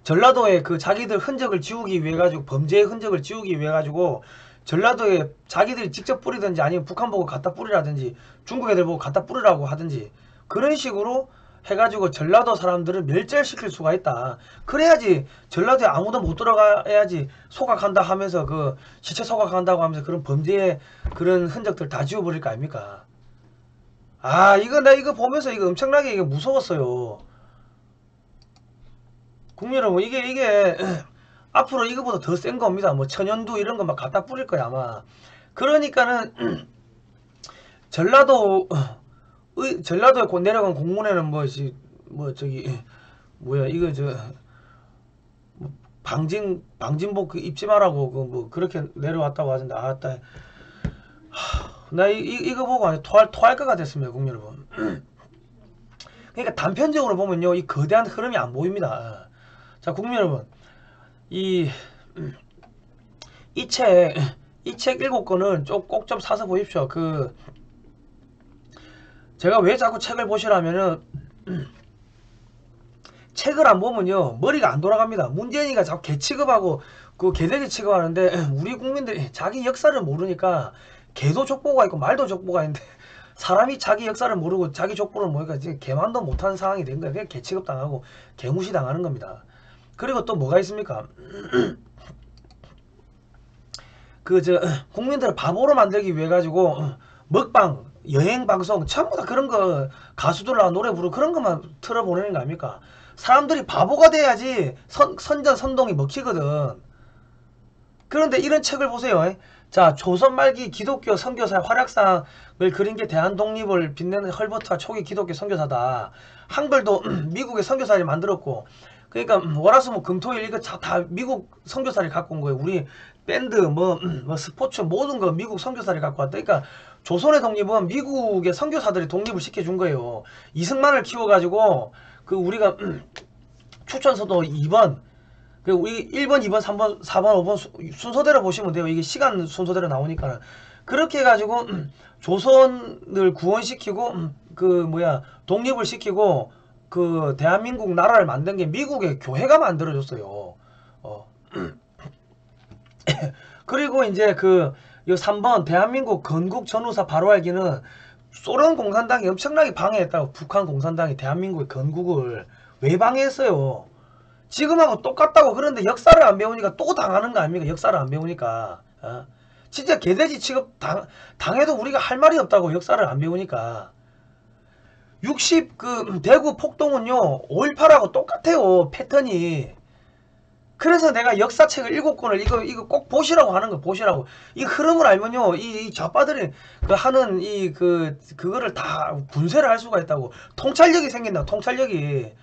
전라도에 그 자기들 흔적을 지우기 위해 가지고 범죄의 흔적을 지우기 위해 가지고 전라도에 자기들이 직접 뿌리든지 아니면 북한 보고 갖다 뿌리라든지 중국 애들 보고 갖다 뿌리라고 하든지 그런 식으로 해가지고 전라도 사람들을 멸절시킬 수가 있다. 그래야지 전라도에 아무도 못 들어가야지 소각한다 하면서 그 시체 소각한다고 하면서 그런 범죄의 그런 흔적들 다 지워버릴 거 아닙니까? 나 이거 보면서 이거 엄청나게 이게 무서웠어요. 국민 여러분 이게 앞으로 이거보다 더 센 겁니다. 천연두 이런 거 막 갖다 뿌릴 거야 아마. 그러니까는 전라도에 곧 내려간 공문에는 방진복 입지 말라고 그렇게 내려왔다고 하던데 나 이거 보고 아주 토할 것 같았습니다, 국민 여러분. 그러니까 단편적으로 보면요, 이 거대한 흐름이 안 보입니다. 자, 국민 여러분, 이 책 7권을 꼭 좀 사서 보십시오. 제가 왜 자꾸 책을 보시라면은 책을 안 보면요 머리가 안 돌아갑니다. 문재인이가 자꾸 개 취급하고 그 개돼지 취급하는데 우리 국민들이 자기 역사를 모르니까 개도 족보가 있고 말도 족보가 있는데 사람이 자기 역사를 모르고 자기 족보를 모르니까 지금 개만도 못하는 상황이 된 거예요. 그냥 개 취급당하고 개무시 당하는 겁니다. 그리고 또 뭐가 있습니까? 그 저 국민들을 바보로 만들기 위해 가지고 먹방, 여행 방송 전부 다 그런 거 가수들 나와 노래 부르고 그런 것만 틀어보내는 거 아닙니까? 사람들이 바보가 돼야지 선전 선동이 먹히거든. 그런데 이런 책을 보세요. 자, 조선 말기 기독교 선교사의 활약상을 그린 게 대한 독립을 빛내는 헐버트가 초기 기독교 선교사다. 한글도 미국의 선교사들이 만들었고, 그러니까 월화수목 금토일 이거 다 미국 선교사를 갖고 온 거예요. 우리 밴드 뭐 스포츠 모든 거 미국 선교사를 갖고 왔다. 그러니까 조선의 독립은 미국의 선교사들이 독립을 시켜준 거예요. 이승만을 키워가지고 그 우리가 추천서도 2번 그리고 1번, 2번, 3번, 4번, 5번 순서대로 보시면 돼요. 이게 시간 순서대로 나오니까. 그렇게 해가지고 조선을 구원시키고 그 뭐야 독립을 시키고 그 대한민국 나라를 만든 게 미국의 교회가 만들어줬어요. 그리고 이제 그 3번 대한민국 건국 전후사 바로 알기는 소련 공산당이 엄청나게 방해했다고. 북한 공산당이 대한민국의 건국을 왜 방해했어요? 지금하고 똑같다고. 그런데 역사를 안 배우니까 또 당하는 거 아닙니까? 역사를 안 배우니까. 진짜 개돼지 취급 당해도 우리가 할 말이 없다고. 역사를 안 배우니까. 60 그 대구 폭동은요 5.18하고 똑같아요. 패턴이. 그래서 내가 역사책을 7권을 이거 꼭 보시라고 하는 거. 보시라고. 이 흐름을 알면요 이 좌파들이 그 하는 그거를 다 분쇄를 할 수가 있다고. 통찰력이 생긴다. 통찰력이.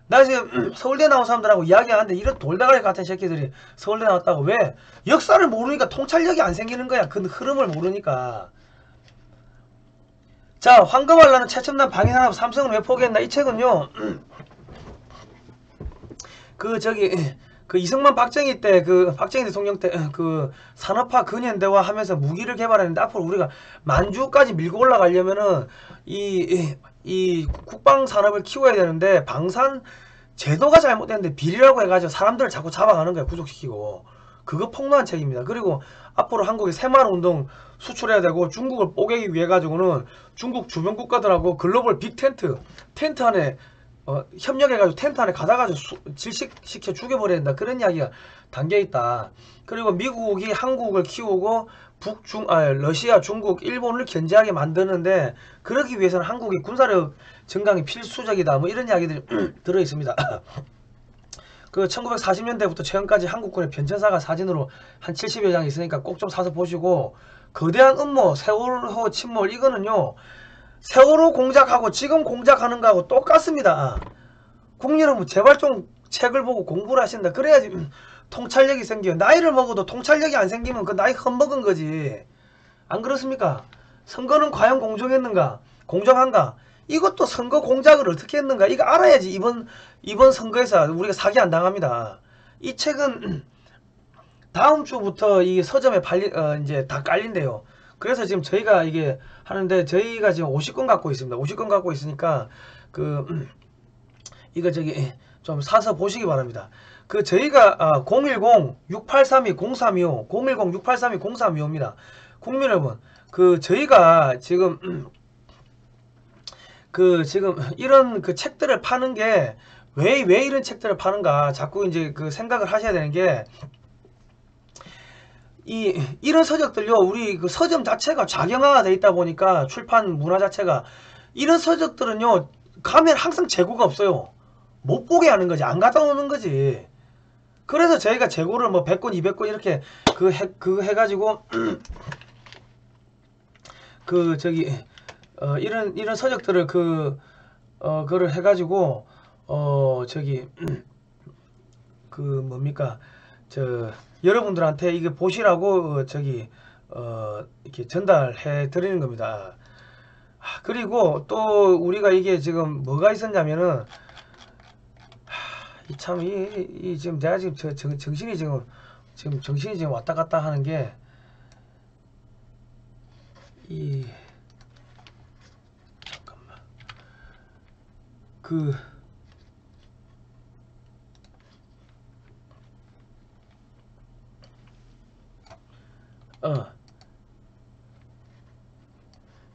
나 지금 서울대 나온 사람들하고 이야기하는데 이런 돌다가리 같은 새끼들이 서울대 나왔다고. 왜? 역사를 모르니까 통찰력이 안 생기는 거야. 그 흐름을 모르니까. 자, 황금알라는 최첨단 방위산업 삼성은 왜 포기했나? 이 책은요 그 이승만 박정희 때 박정희 대통령 때 그 산업화 근현대화 하면서 무기를 개발했는데 앞으로 우리가 만주까지 밀고 올라가려면은 이 국방 산업을 키워야 되는데 방산 제도가 잘못됐는데 비리라고 해가지고 사람들을 자꾸 잡아가는 거야. 구속시키고. 그거 폭로한 책입니다. 그리고 앞으로 한국이 새마을 운동 수출해야 되고 중국을 뽀개기 위해 가지고는 중국 주변 국가들하고 글로벌 빅 텐트 안에 협력해가지고 텐트 안에 가다가지고 질식시켜 죽여버려야 된다. 그런 이야기가 담겨있다. 그리고 미국이 한국을 키우고 러시아, 중국, 일본을 견제하게 만드는데 그러기 위해서는 한국의 군사력 증강이 필수적이다. 뭐 이런 이야기들이 들어있습니다. 그 1940년대부터 최근까지 한국군의 변천사가 사진으로 한 70여 장 있으니까 꼭 좀 사서 보시고, 거대한 음모, 세월호 침몰 이거는요 세월호 공작하고 지금 공작하는 거하고 똑같습니다. 국민 여러분 제발 좀 책을 보고 공부를 하신다. 그래야지 통찰력이 생겨요. 나이를 먹어도 통찰력이 안 생기면 그 나이 헛먹은 거지. 안 그렇습니까? 선거는 과연 공정했는가? 공정한가? 이것도 선거 공작을 어떻게 했는가? 이거 알아야지 이번 선거에서 우리가 사기 안 당합니다. 이 책은 다음 주부터 이 서점에 이제 다 깔린대요. 그래서 지금 저희가 이게 하는데 저희가 지금 50권 갖고 있습니다. 50권 갖고 있으니까 이거 좀 사서 보시기 바랍니다. 저희가 010-6832-0325 010-6832-0325입니다. 국민 여러분, 저희가 지금 지금 이런 책들을 파는 게 왜 이런 책들을 파는가 자꾸 이제 생각을 하셔야 되는 게, 이런 서적들요 우리 서점 자체가 좌경화가 돼 있다 보니까 출판 문화 자체가 이런 서적들은요 가면 항상 재고가 없어요. 못 보게 하는 거지. 안 갖다 놓는 거지. 그래서 저희가 재고를 뭐 100권 200권 이렇게 해가지고 이런 서적들을 그거를 해가지고 뭡니까 여러분들한테 이게 보시라고 이렇게 전달해 드리는 겁니다. 그리고 또 우리가 이게 지금 뭐가 있었냐면은 지금 내가 지금 정신이 지금 왔다 갔다 하는 게 잠깐만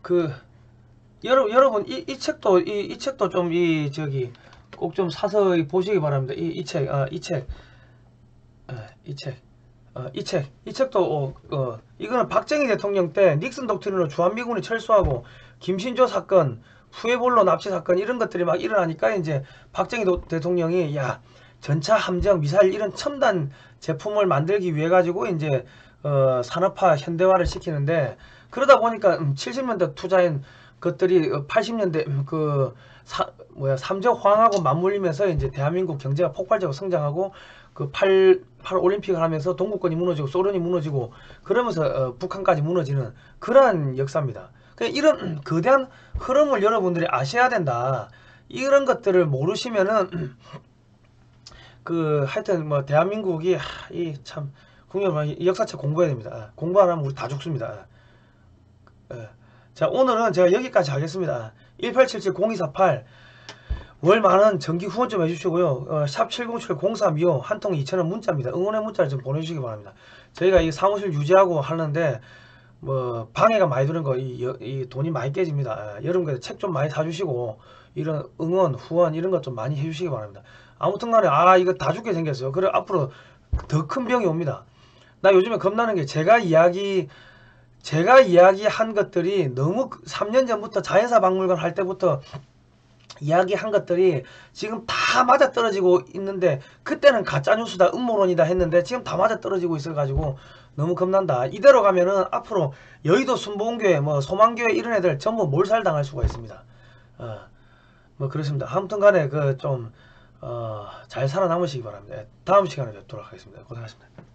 그 여러분 이 책도 이 책도 좀 이 저기 꼭 좀 사서 보시기 바랍니다. 이 책, 이 책도 이거는 박정희 대통령 때 닉슨 독트린으로 주한미군이 철수하고 김신조 사건, 푸에볼로 납치 사건 이런 것들이 막 일어나니까 이제 박정희 대통령이 야 전차 함정 미사일 이런 첨단 제품을 만들기 위해 가지고 이제 산업화 현대화를 시키는데 그러다 보니까 70년대 투자인 것들이 80년대 삼적 화학하고 맞물리면서 이제 대한민국 경제가 폭발적으로 성장하고 그 8 올림픽을 하면서 동구권이 무너지고 소련이 무너지고 그러면서 북한까지 무너지는 그러한 역사입니다. 그러니까 이런 거대한 흐름을 여러분들이 아셔야 된다. 이런 것들을 모르시면은 하여튼 뭐 대한민국이 이 참 국민 역사책 공부해야 됩니다. 공부 안 하면 우리 다 죽습니다. 자, 오늘은 제가 여기까지 하겠습니다. 1877-0248 월 만원 정기 후원 좀 해주시고요. 샵 707-0325 한 통 2,000원 문자입니다. 응원의 문자를 좀 보내주시기 바랍니다. 저희가 이 사무실 유지하고 하는데 뭐 방해가 많이 드는 거 이 돈이 많이 깨집니다. 여러분들 책 좀 많이 사주시고 이런 응원 후원 이런 것 좀 많이 해주시기 바랍니다. 아무튼간에 이거 다 죽게 생겼어요. 그래 앞으로 더 큰 병이 옵니다. 나 요즘에 겁나는 게 제가 이야기한 것들이 너무 3년 전부터 자연사 박물관 할 때부터 이야기한 것들이 지금 다 맞아떨어지고 있는데 그때는 가짜뉴스다 음모론이다 했는데 지금 다 맞아떨어지고 있어가지고 너무 겁난다. 이대로 가면은 앞으로 여의도 순복음교회 뭐 소망교회 이런 애들 전부 몰살당할 수가 있습니다. 뭐 그렇습니다. 아무튼간에 잘 살아남으시기 바랍니다. 다음 시간에 뵙도록 하겠습니다. 고생하셨습니다.